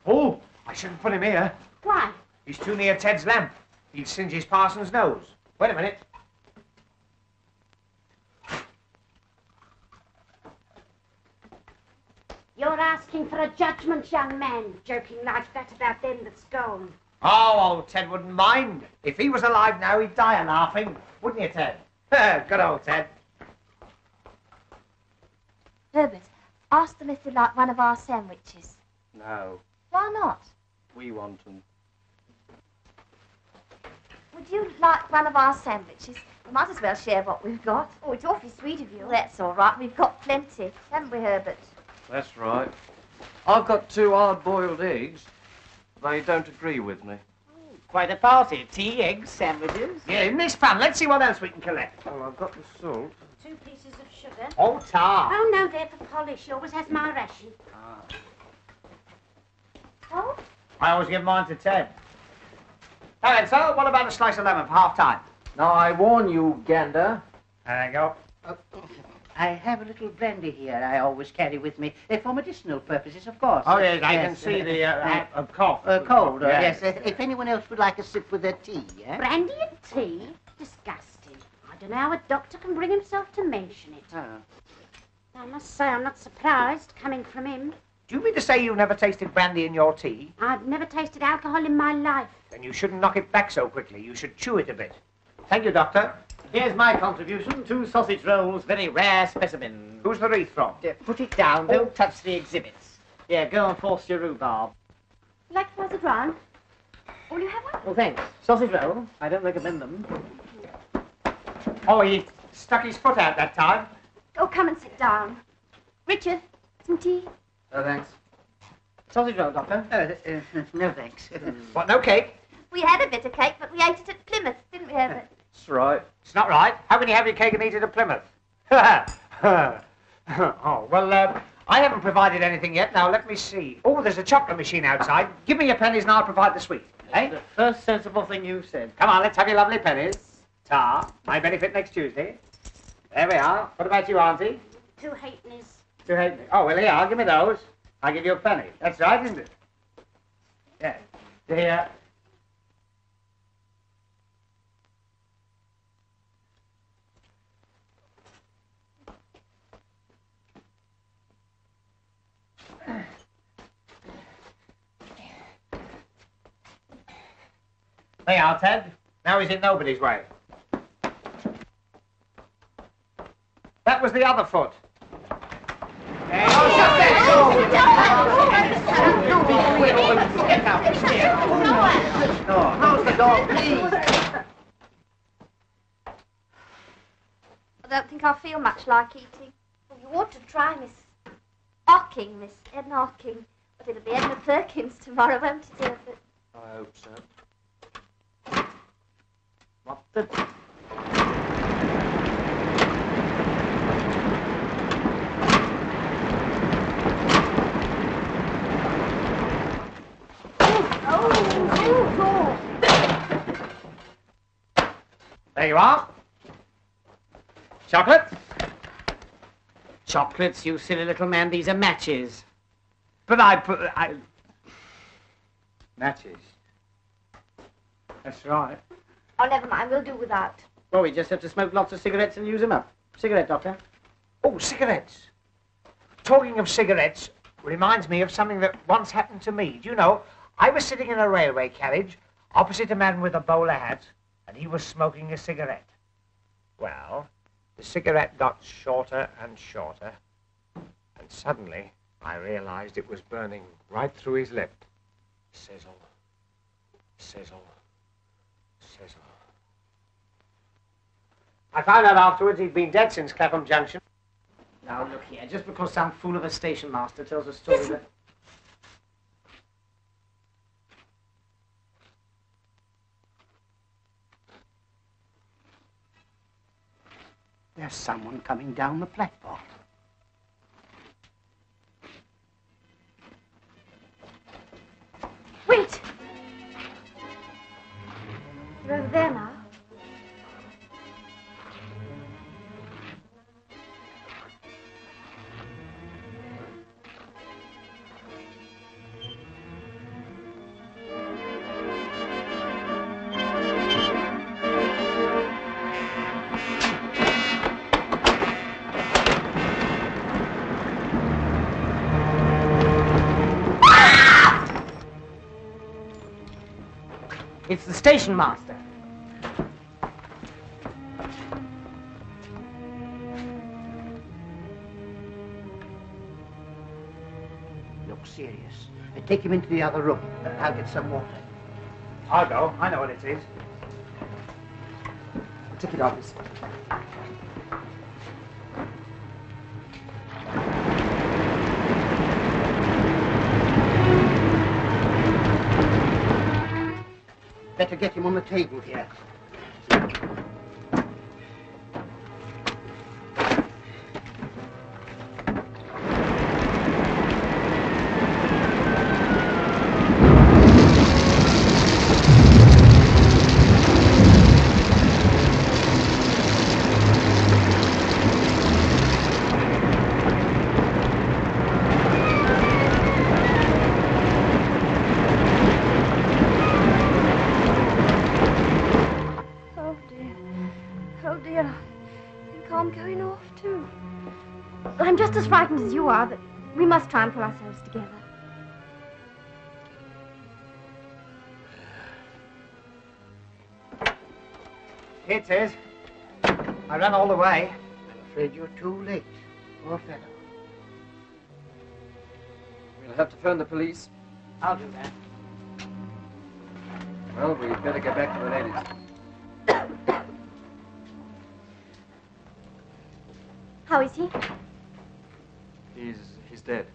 Oh, I shouldn't put him here. Why? He's too near Ted's lamp. He'd singe his parson's nose. Wait a minute. You're asking for a judgment, young man, joking like that about them that's gone. Oh, old Ted wouldn't mind. If he was alive now, he'd die a laughing. Wouldn't you, Ted? Good old Ted. Herbert, ask them if they'd like one of our sandwiches. No, Why not? we want them. Would you like one of our sandwiches? We might as well share what we've got. Oh, it's awfully sweet of you. Well, that's all right. We've got plenty, haven't we, Herbert? That's right. I've got 2 hard-boiled eggs. They don't agree with me. Quite a party. Tea, eggs, sandwiches. Yeah, isn't this fun? Let's see what else we can collect. Oh, I've got the salt. 2 pieces of sugar. Oh, tar. Oh, no, they're for polish. She always has my ration. Oh? I always give mine to Ted. All right, so what about a slice of lemon for half-time? Now, I warn you, Gander. There you go. I have a little brandy here I always carry with me, for medicinal purposes, of course. Oh, yes, I can see the cough. Cold, Yes. yes. If anyone else would like a sip with their tea, eh? Brandy and tea? Disgusting. I don't know how a doctor can bring himself to mention it. Oh. I must say I'm not surprised, coming from him. Do you mean to say you've never tasted brandy in your tea? I've never tasted alcohol in my life. Then you shouldn't knock it back so quickly. You should chew it a bit. Thank you, Doctor. Here's my contribution. 2 sausage rolls, very rare specimen. Who's the wreath from? Put it down. Don't touch the exhibits. Here, go and force your rhubarb. Like to pass it round? Will you have one? Well, thanks. Sausage roll. I don't recommend them. Oh, he stuck his foot out that time. Oh, come and sit down. Richard, some tea? Oh, thanks. Sausage roll, Doctor. No, thanks. What, no cake? We had a bit of cake, but we ate it at Plymouth, didn't we, Herbert? That's right. It's not right. How can you have your cake and eat it at Plymouth? Oh, well, I haven't provided anything yet. Now, let me see. Oh, there's a chocolate machine outside. Give me your pennies and I'll provide the sweet. Eh? The first sensible thing you've said. Come on, let's have your lovely pennies. Tar, my benefit next Tuesday. There we are. What about you, Auntie? 2 halfpennies. 2 halfpennies. Oh, well, here, I'll give me those. I'll give you a penny. That's right, isn't it? Yeah. Here. There you are, Ted. Now he's in nobody's way. That was the other foot. There you go. Shut that door! Close the door, please. I don't think I feel much like eating. Well, you ought to try Miss Edna Hocking. But it'll be Edna Perkins tomorrow, won't it, Herbert? I hope so. What the... There you are. Chocolate? Chocolates, you silly little man. These are matches. But matches. That's right. Oh, never mind. We'll do without. Well, we just have to smoke lots of cigarettes and use them up. Cigarette, Doctor. Oh, cigarettes. Talking of cigarettes reminds me of something that once happened to me. Do you know, I was sitting in a railway carriage opposite a man with a bowler hat, and he was smoking a cigarette. Well, the cigarette got shorter and shorter, and suddenly I realized it was burning right through his lip. Sizzle, sizzle, sizzle. I found out afterwards he'd been dead since Clapham Junction. Now, look here. Just because some fool of a station master tells a story that... There's someone coming down the platform. Wait! You're over there now. It's the station master. Look serious. Take him into the other room. I'll get some water. I'll go. I know what it is. Ticket office. Better get him on the table here. I'm just as frightened as you are, but we must try and pull ourselves together. Here it is. I ran all the way. I'm afraid you're too late. Poor fellow. We'll have to phone the police. I'll do that. Well, we'd better get back to the ladies. How is he? He's dead.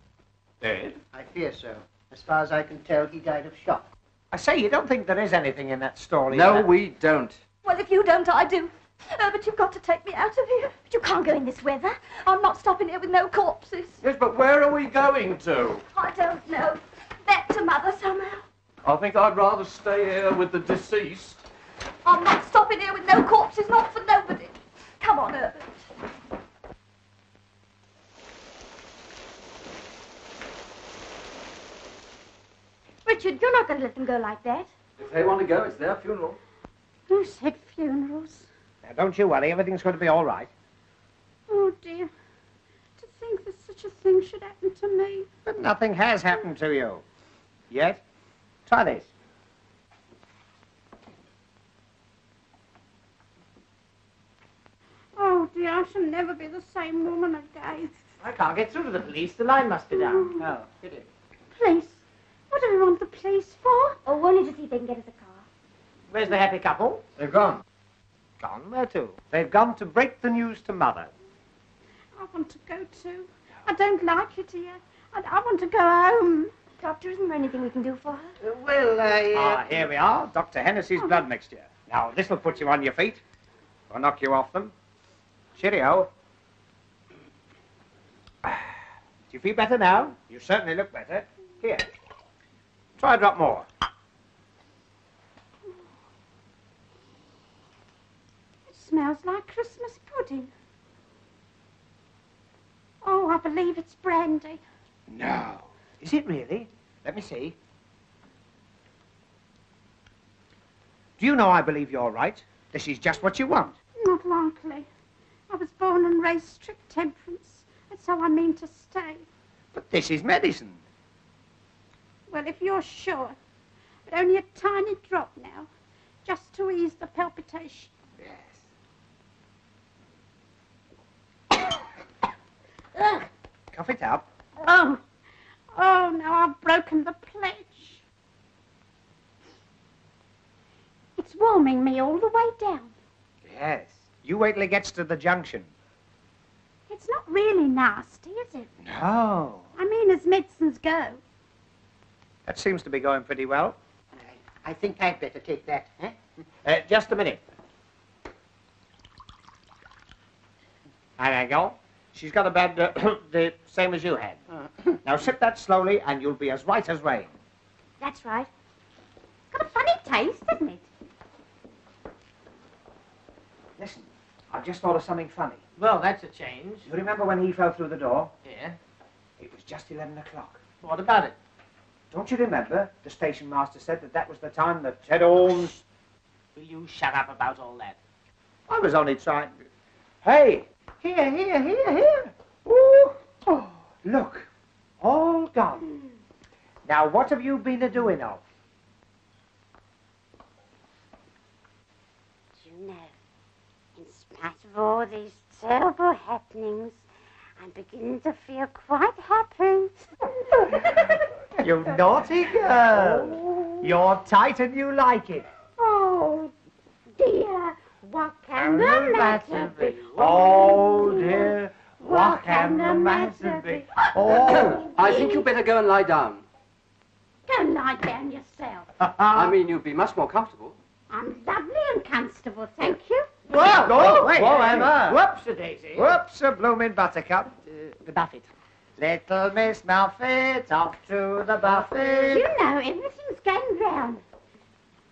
Dead? I fear so. As far as I can tell, he died of shock. I say, you don't think there is anything in that story? No, we don't. Well, if you don't, I do. But you've got to take me out of here. But you can't go in this weather. I'm not stopping here with no corpses. Yes, but where are we going to? I don't know. Back to Mother somehow. I think I'd rather stay here with the deceased. I'm not stopping here with no corpses, not for nobody. Come on, Herbert. Richard, you're not going to let them go like that. If they want to go, it's their funeral. Who said funerals? Now, don't you worry. Everything's going to be all right. Oh, dear. To think that such a thing should happen to me. But nothing has happened to you. Yet. Try this. Oh, dear, I shall never be the same woman again. I can't get through to the police. The line must be down. Oh, pity. Police? What do we want the police for? Oh, only to see if they can get us a car. Where's the happy couple? They've gone. Gone? Where to? They've gone to break the news to Mother. I want to go too. I don't like it here. I want to go home. Doctor, isn't there anything we can do for her? Well, Here we are. Dr. Hennessy's blood mixture. Now, this'll put you on your feet. Or knock you off them. Cheerio. Do you feel better now? You certainly look better. Here. Try a drop more. It smells like Christmas pudding. Oh, I believe it's brandy. No. Is it really? Let me see. Do you know I believe you're right? This is just what you want. Not likely. I was born and raised strict temperance. That's how I mean to stay. But this is medicine. Well, if you're sure. But only a tiny drop now. Just to ease the palpitation. Yes. Ugh. Cough it up. Oh. Oh, now I've broken the pledge. It's warming me all the way down. Yes. You wait till it gets to the junction. It's not really nasty, is it? No. I mean, as medicines go. That seems to be going pretty well. I think I'd better take that, eh? Just a minute. There you go. She's got a bad, the same as you had. Now sip that slowly and you'll be as right as rain. That's right. It's got a funny taste, hasn't it? Listen, I've just thought of something funny. Well, that's a change. You remember when he fell through the door? Yeah. It was just 11 o'clock. What about it? Don't you remember the station master said that was the time that Ted Holmes... Will you shut up about all that? I was only trying... Hey! Here. Ooh. Oh, look. All gone. Now, what have you been a-doing of? spite of all these terrible happenings, I'm beginning to feel quite happy. You naughty girl. You're tight and you like it. Oh, dear, what can the matter be? Oh, dear, what can the matter be? Oh, I think you'd better go and lie down. Don't lie down yourself. I mean, you'd be much more comfortable. I'm lovely and comfortable, thank you. Whoa, Oh, wait, whoa, hey, Emma. Whoops-a-daisy. Whoops, a blooming buttercup. The buffet. Little Miss Muffet, off to the buffet. You know, everything's going round.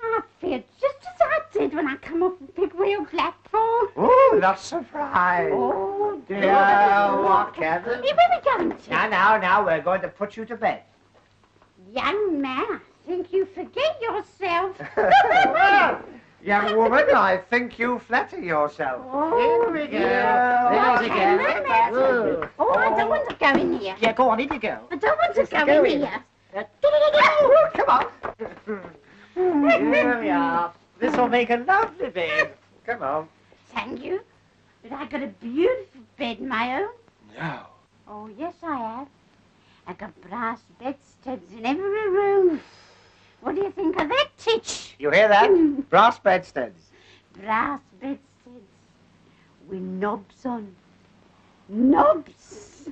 I feel just as I did when I come off the big wheel platform. Oh, not surprised. Oh, Dear, what can the... Where are we going to? Now, we're going to put you to bed. Young man, I think you forget yourself. Young woman, I think you flatter yourself. Oh, Here we go. What There can we the go. matter be? Oh, I don't want to go in here. Yeah, go on, in you go. I don't want to go in here. Oh, come on. Here we are. This will make a lovely bed. Come on. Thank you. But I got a beautiful bed of my own. No. Oh, yes, I have. I got brass bedsteads in every room. What do you think of that, Titch? You hear that? Brass bedsteads. Brass bedsteads with knobs on. Knobs.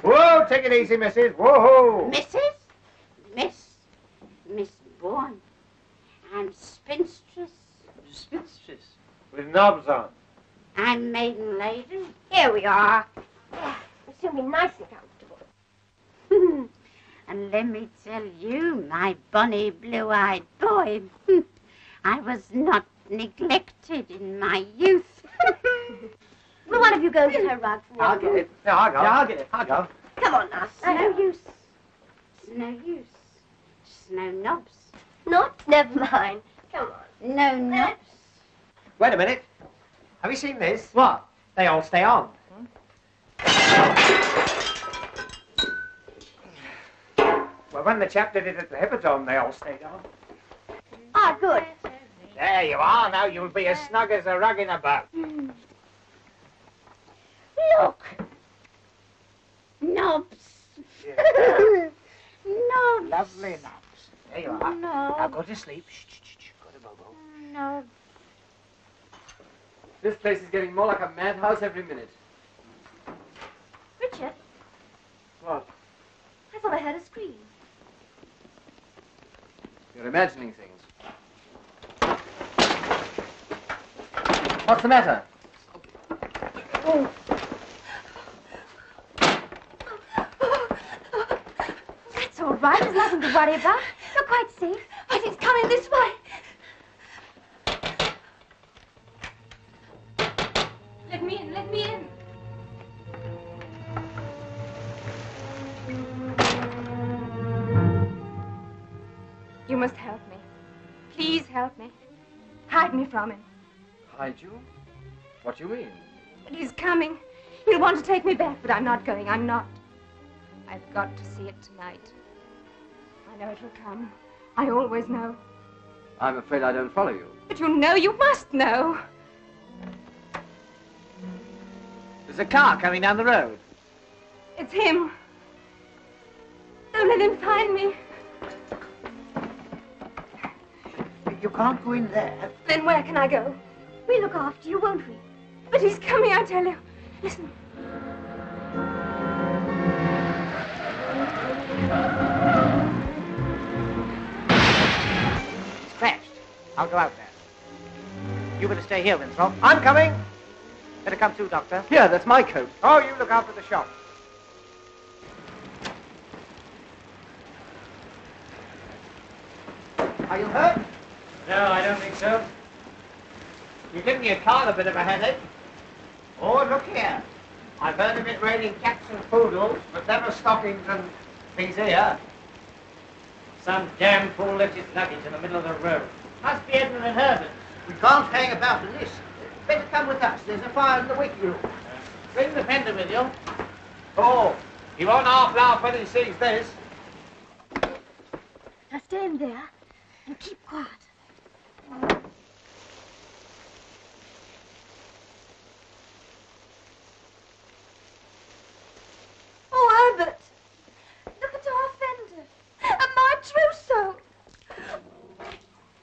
Whoa, take it easy, missus. Whoa. Miss Bourne. I'm spinstress. Spinstress. With knobs on. I'm maiden lady. Here we are. It's going to be nice and comfortable. And let me tell you, my bonny blue-eyed boy, I was not neglected in my youth. Will one of you go and get her rug from the I'll other get room? it. No, I'll go. Yeah, I'll get it. I'll go. Come on now. It's no use. It's no use. It's no knobs. Not? Never mind. Come on. No knobs. Wait a minute. Have you seen this? What? They all stay on. Well, when the chap did it at the Hippodrome, they all stayed on. Ah, good. There you are. Now you'll be as snug as a rug in a boat. Look. Knobs. Knobs. Lovely knobs. There you are. No. Now go to sleep. Shh, shh, shh. Go to Bobo. Knobs. This place is getting more like a madhouse every minute. Richard, What? I thought I heard a scream. You're imagining things. What's the matter? Oh. That's all right. There's nothing to worry about. You're quite safe. But he's coming this way. Let me in. Let me in. You must help me. Please help me. Hide me from him. Hide you? What do you mean? But he's coming. He'll want to take me back, but I'm not going. I'm not. I've got to see it tonight. I know it'll come. I always know. I'm afraid I don't follow you. But you know, you must know. There's a car coming down the road. It's him. Don't let him find me. You can't go in there. Then where can I go? We'll look after you, won't we? But he's coming, I tell you. Listen. It's crashed. I'll go out there. You better stay here, Winthrop. I'm coming. Better come too, Doctor. Here, that's my coat. Oh, you look after the shop. Are you hurt? No, I don't think so. You're giving your car a bit of a headache. Oh, look here. I've heard of it raining cats and poodles, but never stockings and things here. Some damn fool left his luggage in the middle of the road. Must be Edmund and Herbert. We can't hang about in this. Better come with us. There's a fire in the wiki room. Bring the fender with you. Oh, he won't half laugh when he sees this. Now stand there. And keep quiet. Oh, Herbert! Look at our fender. And my trousseau.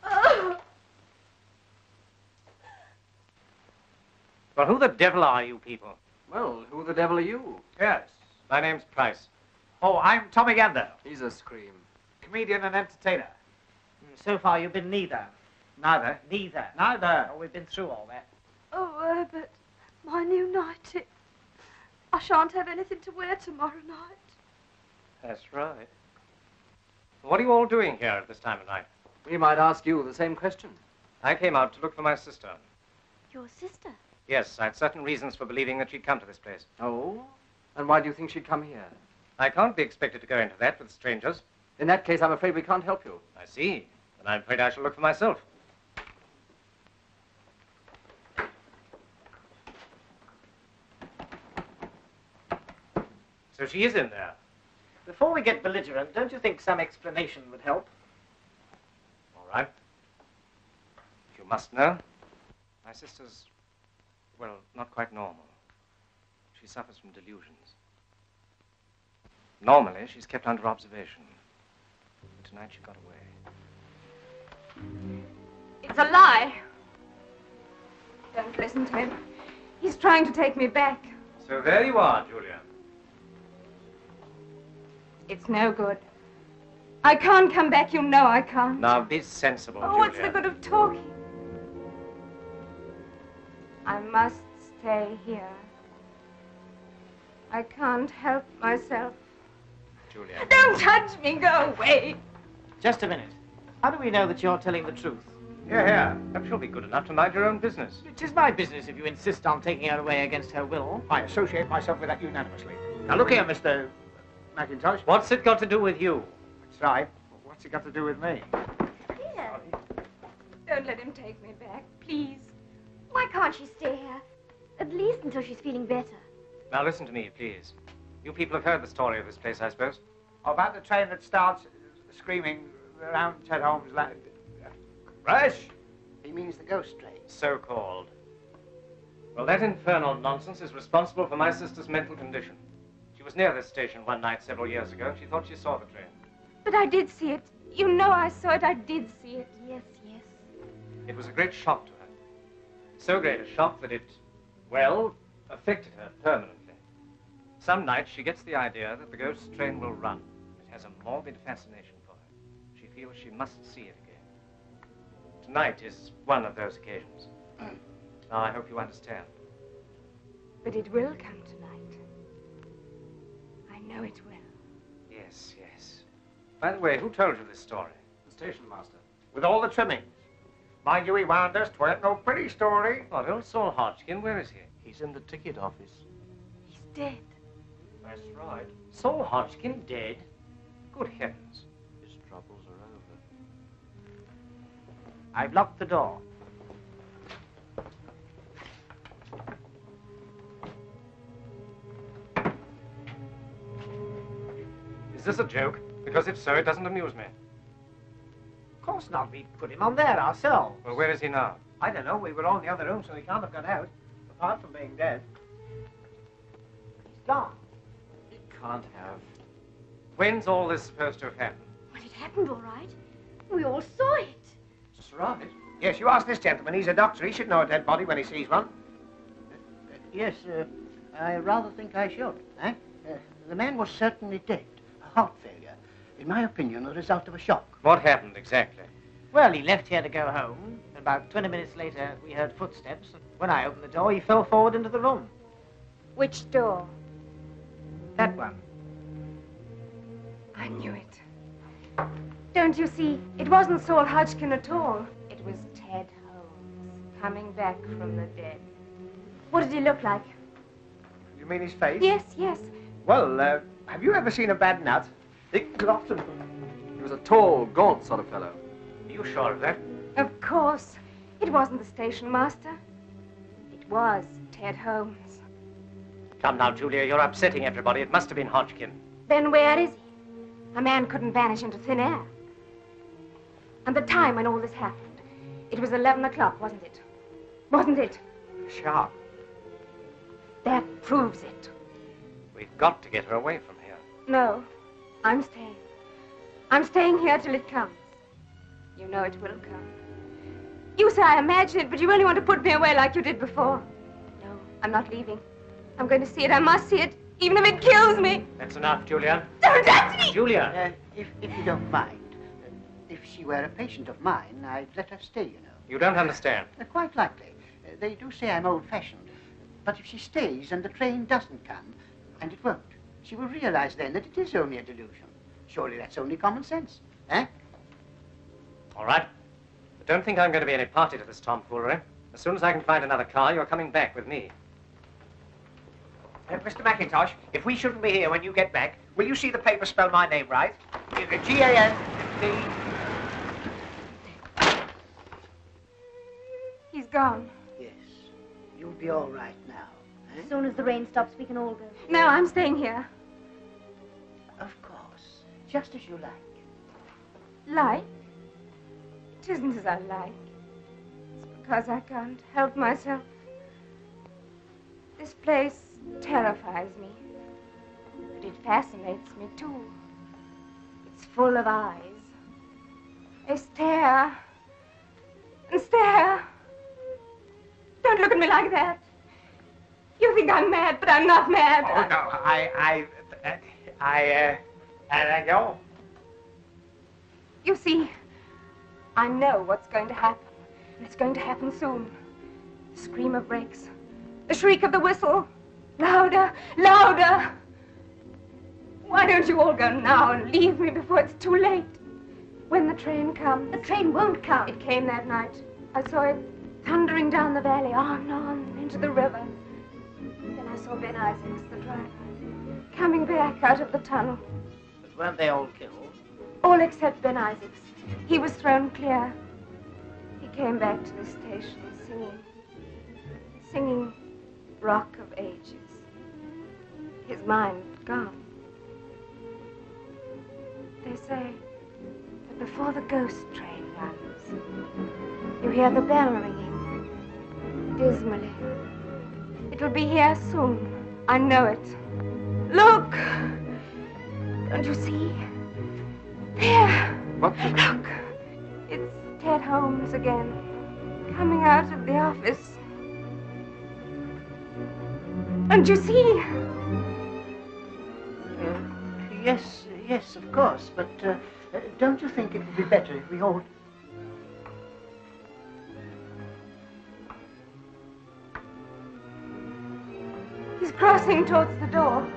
Oh. Well, who the devil are you people? Well, who the devil are you? Yes, my name's Price. Oh, I'm Tommy Gander, He's a scream. comedian and entertainer. So far, you've been neither. Neither. Neither. Neither. Oh, we've been through all that. Oh, Herbert, my new nightie. I shan't have anything to wear tomorrow night. That's right. What are you all doing here at this time of night? We might ask you the same question. I came out to look for my sister. Your sister? Yes, I had certain reasons for believing that she'd come to this place. Oh? And why do you think she'd come here? I can't be expected to go into that with strangers. In that case, I'm afraid we can't help you. I see. And I'm afraid I shall look for myself. So she is in there. Before we get belligerent, don't you think some explanation would help? All right. If you must know, my sister's, well, not quite normal. She suffers from delusions. Normally, she's kept under observation. But tonight she got away. It's a lie. Don't listen to him. He's trying to take me back. So there you are, Julia. It's no good. I can't come back, you know I can't. Now be sensible, Oh, Julia. what's the good of talking? I must stay here. I can't help myself. Julia. Don't touch me, go away. Just a minute. How do we know that you're telling the truth? Here, here. Perhaps you'll be good enough to mind your own business. It is my business if you insist on taking her away against her will. I associate myself with that unanimously. Now look here, Mr. Mackintosh. What's it got to do with you? That's right. What's it got to do with me? Here. Don't let him take me back, please. Why can't she stay here? At least until she's feeling better. Now listen to me, please. You people have heard the story of this place, I suppose. About the train that starts screaming around Ted Holmes' land. Rush? He means the ghost train. So-called. Well, that infernal nonsense is responsible for my sister's mental condition. She was near this station one night several years ago, and she thought she saw the train. But I did see it. You know I saw it. I did see it. Yes, yes. It was a great shock to her. So great a shock that it, well, affected her permanently. Some nights she gets the idea that the ghost train will run. It has a morbid fascination for her. She feels she must see it again. Tonight is one of those occasions. Now, I hope you understand. But it will come tonight. I know it will. Yes, yes. By the way, who told you this story? The station master. With all the trimmings. Mind you, he warned us, 'tweren't no pretty story. What, old Saul Hodgkin? Where is he? He's in the ticket office. He's dead. That's right. Saul Hodgkin dead? Good heavens. His troubles are over. I've locked the door. Is this a joke? Because if so, it doesn't amuse me. Of course not. We put him on there ourselves. Well, where is he now? I don't know, we were all in the other room, so he can't have got out. Apart from being dead. He's gone. He can't have. When's all this supposed to have happened? Well, it happened all right. We all saw it. That's right. Yes, you ask this gentleman. He's a doctor. He should know a dead body when he sees one. Yes, I rather think I should. Eh? The man was certainly dead. A heart failure. In my opinion, the result of a shock. What happened exactly? Well, he left here to go home. About 20 minutes later, we heard footsteps. And when I opened the door, he fell forward into the room. Which door? That one. I knew it. Don't you see? It wasn't Saul Hodgkin at all. It was Ted Holmes, coming back from the dead. What did he look like? You mean his face? Yes, yes. Well, have you ever seen a bad nut? Thick cloth and... He was a tall, gaunt sort of fellow. Are you sure of that? Of course. It wasn't the station master. It was Ted Holmes. Come now, Julia, you're upsetting everybody. It must have been Hodgkin. Then where is he? A man couldn't vanish into thin air. And the time when all this happened. It was 11 o'clock, wasn't it? Wasn't it? Sharp. That proves it. We've got to get her away from here. No, I'm staying. I'm staying here till it comes. You know it will come. You say I imagine it, but you only want to put me away like you did before. No, I'm not leaving. I'm going to see it. I must see it, even if it kills me. That's enough, Julia. Don't touch me! Julia! If you don't mind, if she were a patient of mine, I'd let her stay, you know. You don't understand. Quite likely. They do say I'm old-fashioned. But if she stays and the train doesn't come, and it won't, she will realize then that it is only a delusion. Surely that's only common sense, eh? All right. But don't think I'm going to be any party to this tomfoolery. As soon as I can find another car, you're coming back with me. Mr. McIntosh, if we shouldn't be here when you get back, will you see the paper spell my name right? G-A-N-D. He's gone. Yes. You'll be all right now, eh? As soon as the rain stops, we can all go. No, I'm staying here. Of course. Just as you like. Like? It isn't as I like. It's because I can't help myself. This place terrifies me. But it fascinates me, too. It's full of eyes. They stare and stare. Don't look at me like that. You think I'm mad, but I'm not mad. Oh, no, I go. You see, I know what's going to happen, and it's going to happen soon. The screamer breaks. The shriek of the whistle. Louder, louder. Why don't you all go now and leave me before it's too late? When the train comes. The train won't come. It came that night. I saw it thundering down the valley, on, into the river. Then I saw Ben Isaacs, the driver, coming back out of the tunnel. But weren't they all killed? All except Ben Isaacs. He was thrown clear. He came back to the station singing Rock of Ages. His mind gone. They say that before the ghost train runs, you hear the bell ringing, dismally. It'll be here soon. I know it. Look! Don't you see? There! What? Look! It's Ted Holmes again, coming out of the office. Don't you see? Yes, of course, but don't you think it would be better if we all... He's crossing towards the door.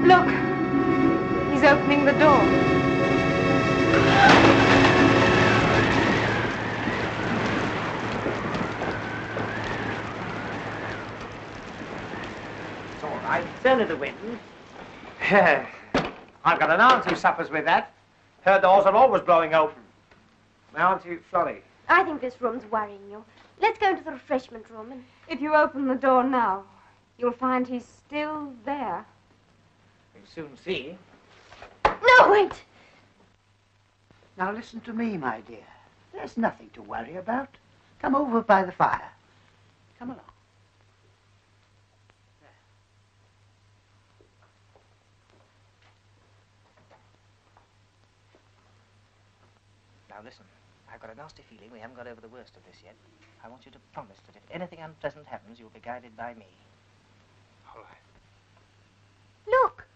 Look! He's opening the door. It's all right. It's only the wind. I've got an aunt who suffers with that. Her doors are always blowing open. My auntie Florrie. I think this room's worrying you. Let's go into the refreshment room and... If you open the door now, you'll find he's still there. We'll soon see. No, wait! Now listen to me, my dear. There's nothing to worry about. Come over by the fire. Come along. Now listen, I've got a nasty feeling we haven't got over the worst of this yet. I want you to promise that if anything unpleasant happens, you'll be guided by me. All right. Look!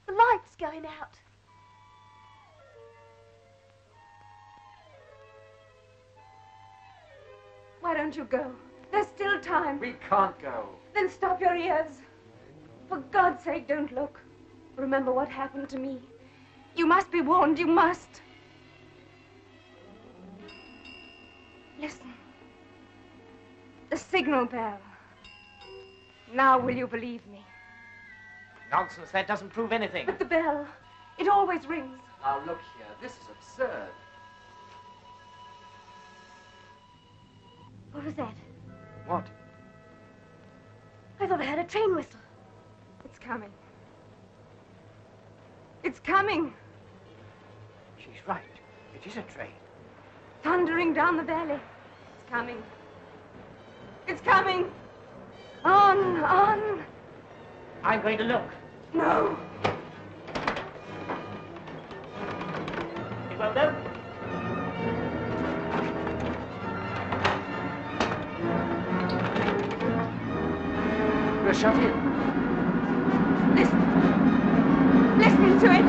The light's going out. Why don't you go? There's still time. We can't go. Then stop your ears. For God's sake, don't look. Remember what happened to me. You must be warned, you must. Listen. The signal bell. Now will you believe me? Nonsense, that doesn't prove anything. But the bell, it always rings. Now look here, this is absurd. What was that? What? I thought I heard a train whistle. It's coming. It's coming. She's right. It is a train. Thundering down the valley. It's coming. It's coming. On, on. I'm going to look. No. It won't open. We're shut in. Listen to it.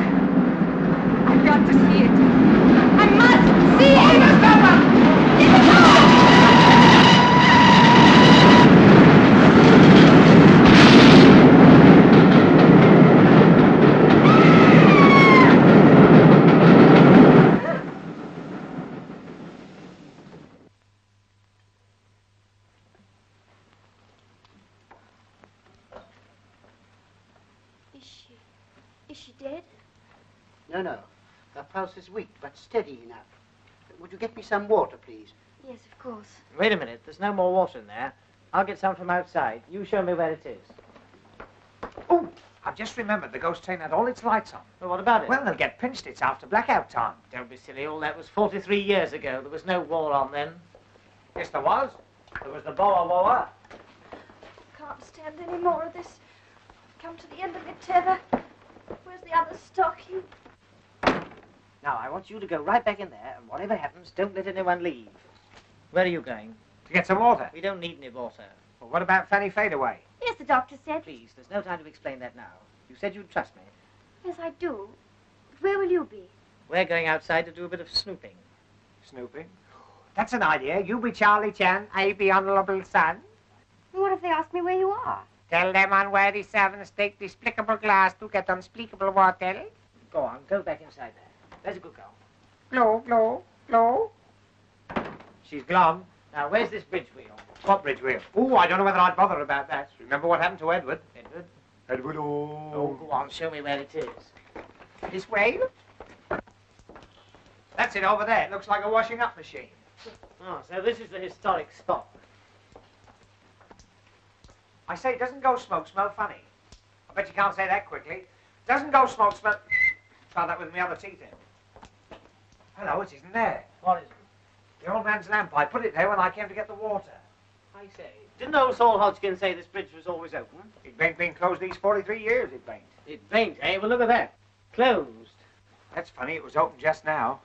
I've got to see it. I must see it. Is she dead? No. Her pulse is weak, but steady enough. Would you get me some water, please? Yes, of course. Wait a minute. There's no more water in there. I'll get some from outside. You show me where it is. Oh, I've just remembered the ghost train had all its lights on. Well, what about it? Well, they'll get pinched. It's after blackout time. Don't be silly. All that was 43 years ago. There was no war on then. Yes, there was. There was the Boer War. Can't stand any more of this. Come to the end of the tether. Where's the other stocking? Now, I want you to go right back in there, and whatever happens, don't let anyone leave. Where are you going? To get some water. We don't need any water. Well, what about Fanny Fadeaway? Yes, the doctor said. Please, there's no time to explain that now. You said you'd trust me. Yes, I do. But where will you be? We're going outside to do a bit of snooping. Snooping? That's an idea. You be Charlie Chan, I be Honourable Son. What if they ask me where you are? Tell them on where the servants take despicable glass to get unspeakable water. Go on, go back inside there. There's a good girl. Blow, blow, blow. She's glum. Now, where's this bridge wheel? What bridge wheel? Oh, I don't know whether I'd bother about that. Remember what happened to Edward? Edward? Edward, Oh, go on, show me where it is. This way? That's it over there. It looks like a washing up machine. Oh, so this is the historic spot. I say, doesn't ghost smoke smell funny? I bet you can't say that quickly. Doesn't ghost smoke smell... Try that with my other teeth in. Hello, it isn't there. What is it? The old man's lamp. I put it there when I came to get the water. I say, didn't old Saul Hodgkin say this bridge was always open? It ain't been closed these 43 years, it ain't. It ain't, eh? Well, look at that. Closed. That's funny, it was open just now.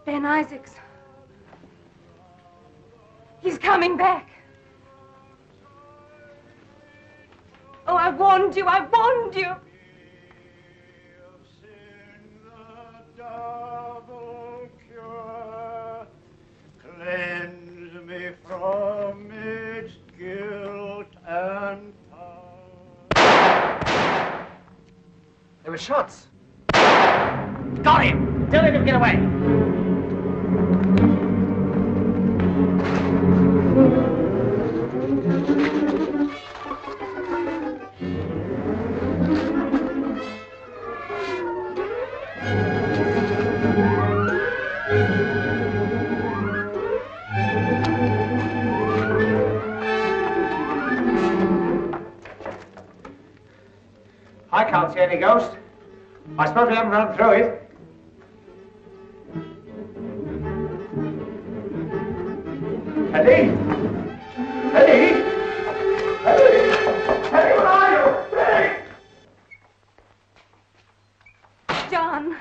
Ben Isaacs. He's coming back. Oh, I warned you, I warned you. Cleanse me from its guilt and power. There were shots. Got him! Don't let him get away. I can't see any ghost. I suppose we haven't run through it. Eddie! Eddie! Eddie! Eddie, where are you? Eddie! John,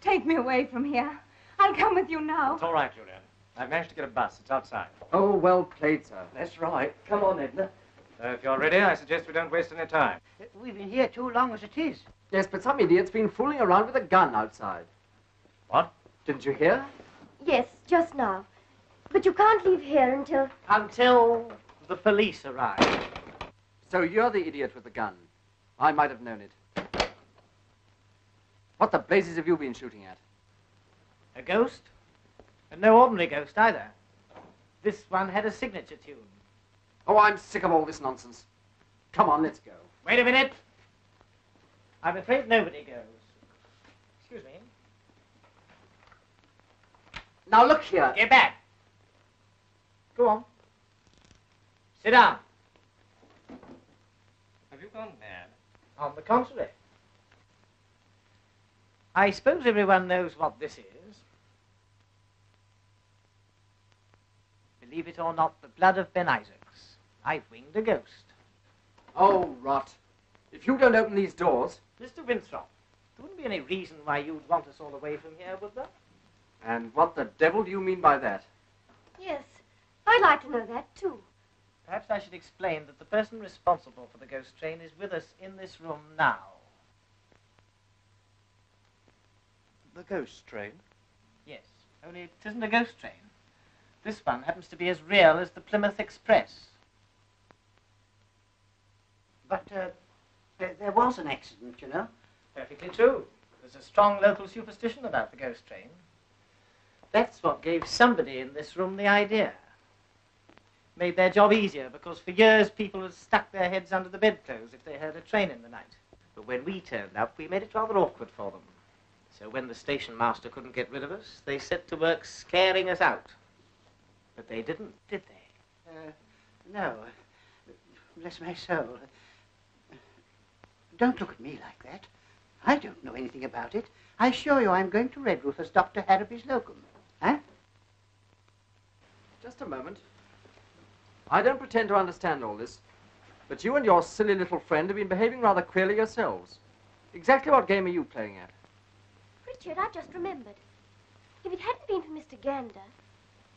take me away from here. I'll come with you now. It's all right, Julian. I've managed to get a bus. It's outside. Oh, well played, sir. That's right. Come on, Edna. So if you're ready, I suggest we don't waste any time. We've been here too long as it is. Yes, but some idiot's been fooling around with a gun outside. What? Didn't you hear? Yes, just now. But you can't leave here until... Until the police arrive. So you're the idiot with the gun. I might have known it. What the blazes have you been shooting at? A ghost? And no ordinary ghost either. This one had a signature tune. Oh, I'm sick of all this nonsense. Come on, let's go. Wait a minute. I'm afraid nobody goes. Excuse me. Now look here. Get back. Go on. Sit down. Have you gone mad? On the contrary. I suppose everyone knows what this is. Believe it or not, the blood of Ben Isaacs. I've winged a ghost. Oh, rot. If you don't open these doors... Mr. Winthrop, there wouldn't be any reason why you'd want us all away from here, would there? And what the devil do you mean by that? Yes, I'd like to know that too. Perhaps I should explain that the person responsible for the ghost train is with us in this room now. The ghost train? Yes, only it isn't a ghost train. This one happens to be as real as the Plymouth Express. But there was an accident, you know. Perfectly true. There's a strong local superstition about the ghost train. That's what gave somebody in this room the idea. Made their job easier, because for years people had stuck their heads under the bedclothes if they heard a train in the night. But when we turned up, we made it rather awkward for them. So when the station master couldn't get rid of us, they set to work scaring us out. But they didn't, did they? No. Bless my soul. Don't look at me like that. I don't know anything about it. I assure you I'm going to Redruth as Dr. Harrowby's locum. Huh? Just a moment. I don't pretend to understand all this, but you and your silly little friend have been behaving rather queerly yourselves. Exactly what game are you playing at? Richard, I just remembered. If it hadn't been for Mr. Gander,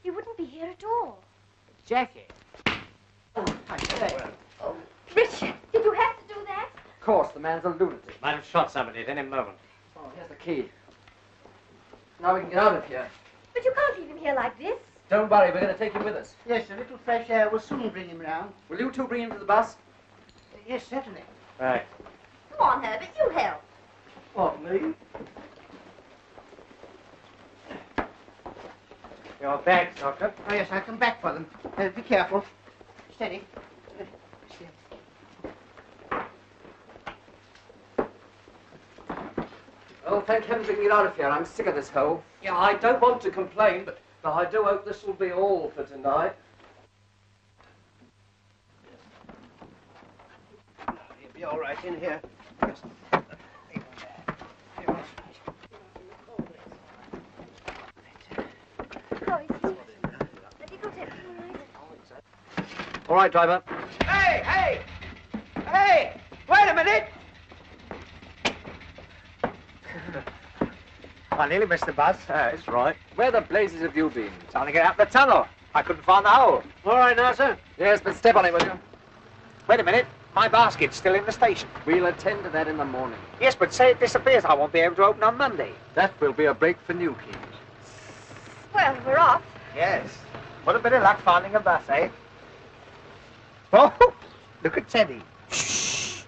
you wouldn't be here at all. Jackie. I say. Richard, did you have to do that? Of course, the man's a lunatic. Might have shot somebody at any moment. Oh, here's the key. Now we can get out of here. But you can't leave him here like this. Don't worry, we're going to take him with us. Yes, a little fresh air will soon bring him round. Will you two bring him to the bus? Yes, certainly. Right. Come on, Herbert, you help. What, me? Your bags, Doctor. Oh, yes, I'll come back for them. Be careful. Steady. Oh, thank heaven we can get out of here. I'm sick of this hole. Yeah, I don't want to complain, but I do hope this will be all for tonight. You'll be all right in here. Just All right, driver. Hey, hey! Hey! Wait a minute! I nearly missed the bus. That's right. Where the blazes have you been? Trying to get out the tunnel. I couldn't find the hole. All right now, sir. Yes, but step on it, will you? Wait a minute. My basket's still in the station. We'll attend to that in the morning. Yes, but say it disappears. I won't be able to open on Monday. That will be a break for new keys. Well, we're off. Yes. What a bit of luck finding a bus, eh? Oh, look at Teddy. Shh.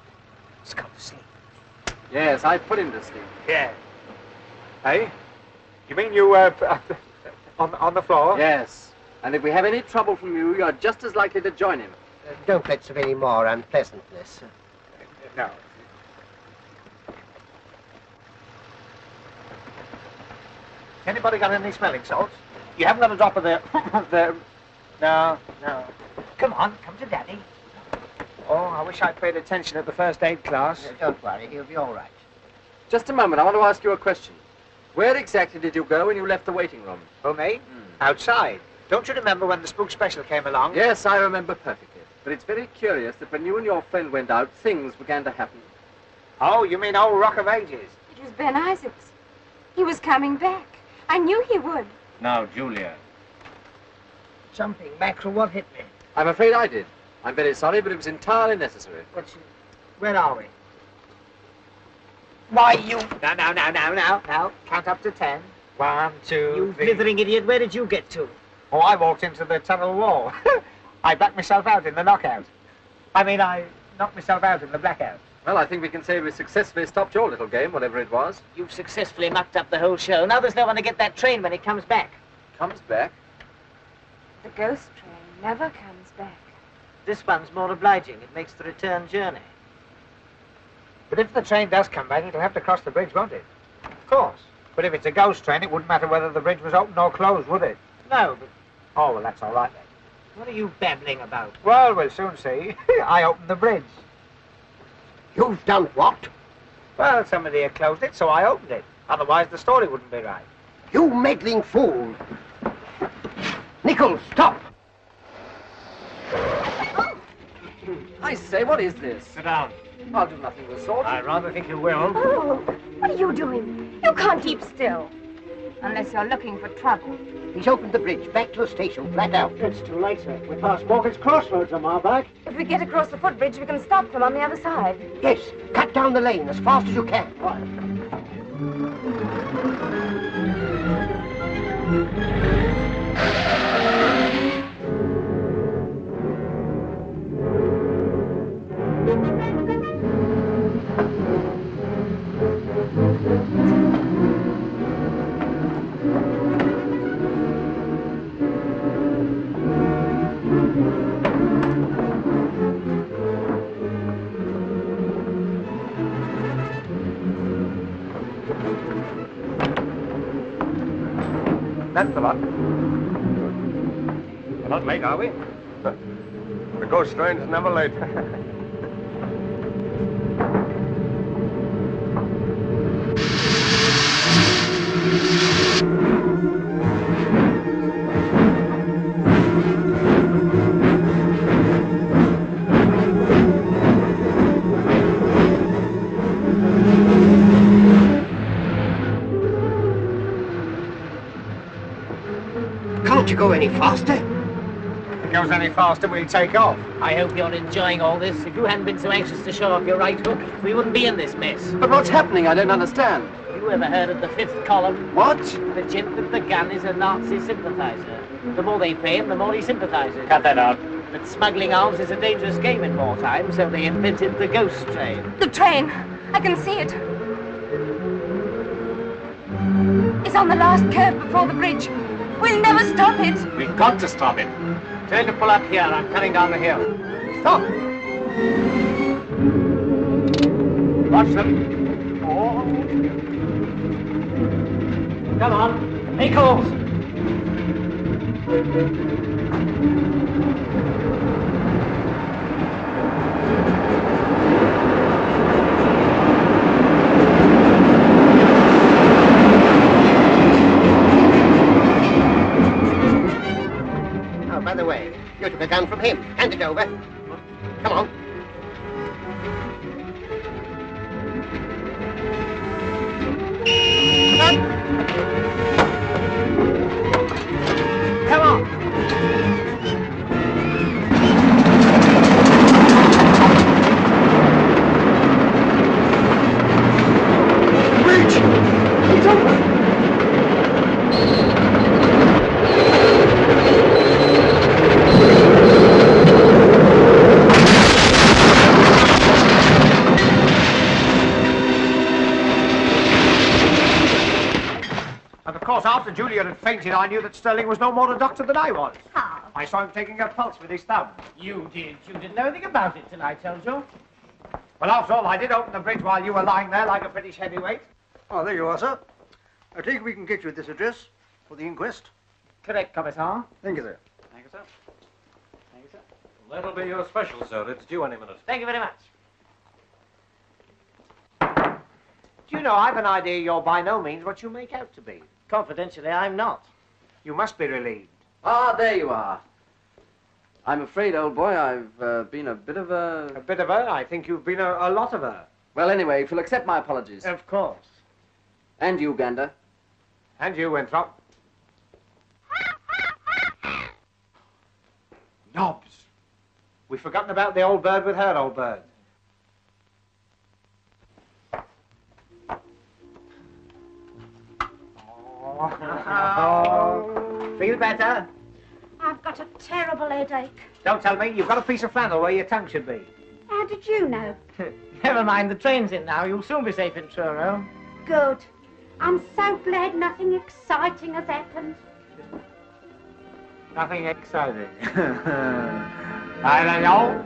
He's gone to sleep. Yes, I put him to sleep. Yeah. Hey? You mean you, on the floor? Yes. And if we have any trouble from you, you're just as likely to join him. don't let's have any more unpleasantness. No. Anybody got any smelling salts? You haven't got a drop of the... No, no. Come on, come to Daddy. Oh, I wish I'd paid attention at the first aid class. Don't worry, he'll be all right. Just a moment, I want to ask you a question. Where exactly did you go when you left the waiting room? Oh, me? Outside. Don't you remember when the spook special came along? Yes, I remember perfectly. But it's very curious that when you and your friend went out, things began to happen. Oh, you mean old Rock of Ages? It was Ben Isaacs. He was coming back. I knew he would. Now, Julia. Jumping mackerel, what hit me? I'm afraid I did. I'm very sorry, but it was entirely necessary. Where are we? Why, you... Now. Count up to 10. 1, 2, You 3... blithering idiot, where did you get to? Oh, I walked into the tunnel wall. I backed myself out in the knockout. I knocked myself out in the blackout. Well, I think we can say we successfully stopped your little game, whatever it was. You've successfully mucked up the whole show. Now there's no one to get that train when it comes back. Comes back? The ghost train never comes back. This one's more obliging. It makes the return journey. But if the train does come back, it'll have to cross the bridge, won't it? Of course. But if it's a ghost train, it wouldn't matter whether the bridge was open or closed, would it? No, but... Oh, well, that's all right then. What are you babbling about? Well, we'll soon see. I opened the bridge. You've done what? Well, somebody had closed it, so I opened it. Otherwise, the story wouldn't be right. You meddling fool. Nichols, stop! I say, what is this? Sit down. I'll do nothing of the sort. I rather think you will. Oh, what are you doing? You can't keep still. Unless you're looking for trouble. He's opened the bridge back to the station, flat out. It's too late, sir. We're past Morgan's Crossroads a mile back. If we get across the footbridge, we can stop them on the other side. Yes, cut down the lane as fast as you can. That's the lot. We're not late, are we? The ghost train's never late. Can't you go any faster? If it goes any faster, we'll take off. I hope you're enjoying all this. If you hadn't been so anxious to show off your right hook, we wouldn't be in this mess. But what's happening? I don't understand. You ever heard of the fifth column? What? The gent with the gun is a Nazi sympathizer. The more they pay him, the more he sympathizes. Cut that out. But smuggling arms is a dangerous game in wartime, so they invented the ghost train. The train. I can see it. It's on the last curve before the bridge. We'll never stop it. We've got to stop it. Tell to pull up here. I'm cutting down the hill. Stop! Watch them. Oh. Come on. Nichols! Oh, by the way, you took a gun from him. Hand it over. Come on. Come on. Bridge! It's open! And of course, after Julia had fainted, I knew that Sterling was no more a doctor than I was. How? I saw him taking her pulse with his thumb. You did. You didn't know anything about it till I told you. Well, after all, I did open the bridge while you were lying there like a British heavyweight. Oh, there you are, sir. I think we can get you at this address for the inquest. Correct, Commissar. Thank you, sir. Thank you, sir. Thank you, sir. That'll be your special, sir. It's due any minute. Thank you very much. Do you know, I've an idea you're by no means what you make out to be. Confidentially, I'm not. You must be relieved. Ah, there you are. I'm afraid, old boy, I've been a bit of a... A bit of her? I think you've been a lot of her. Well, anyway, if you'll accept my apologies. Of course. And you, Gander. And you, Winthrop. Nobs. We've forgotten about the old bird with her old bird. Oh. Feel better? I've got a terrible headache. Don't tell me. You've got a piece of flannel where your tongue should be. How did you know? Never mind, the train's in now. You'll soon be safe in Truro. Good. I'm so glad nothing exciting has happened. Nothing exciting. I don't know.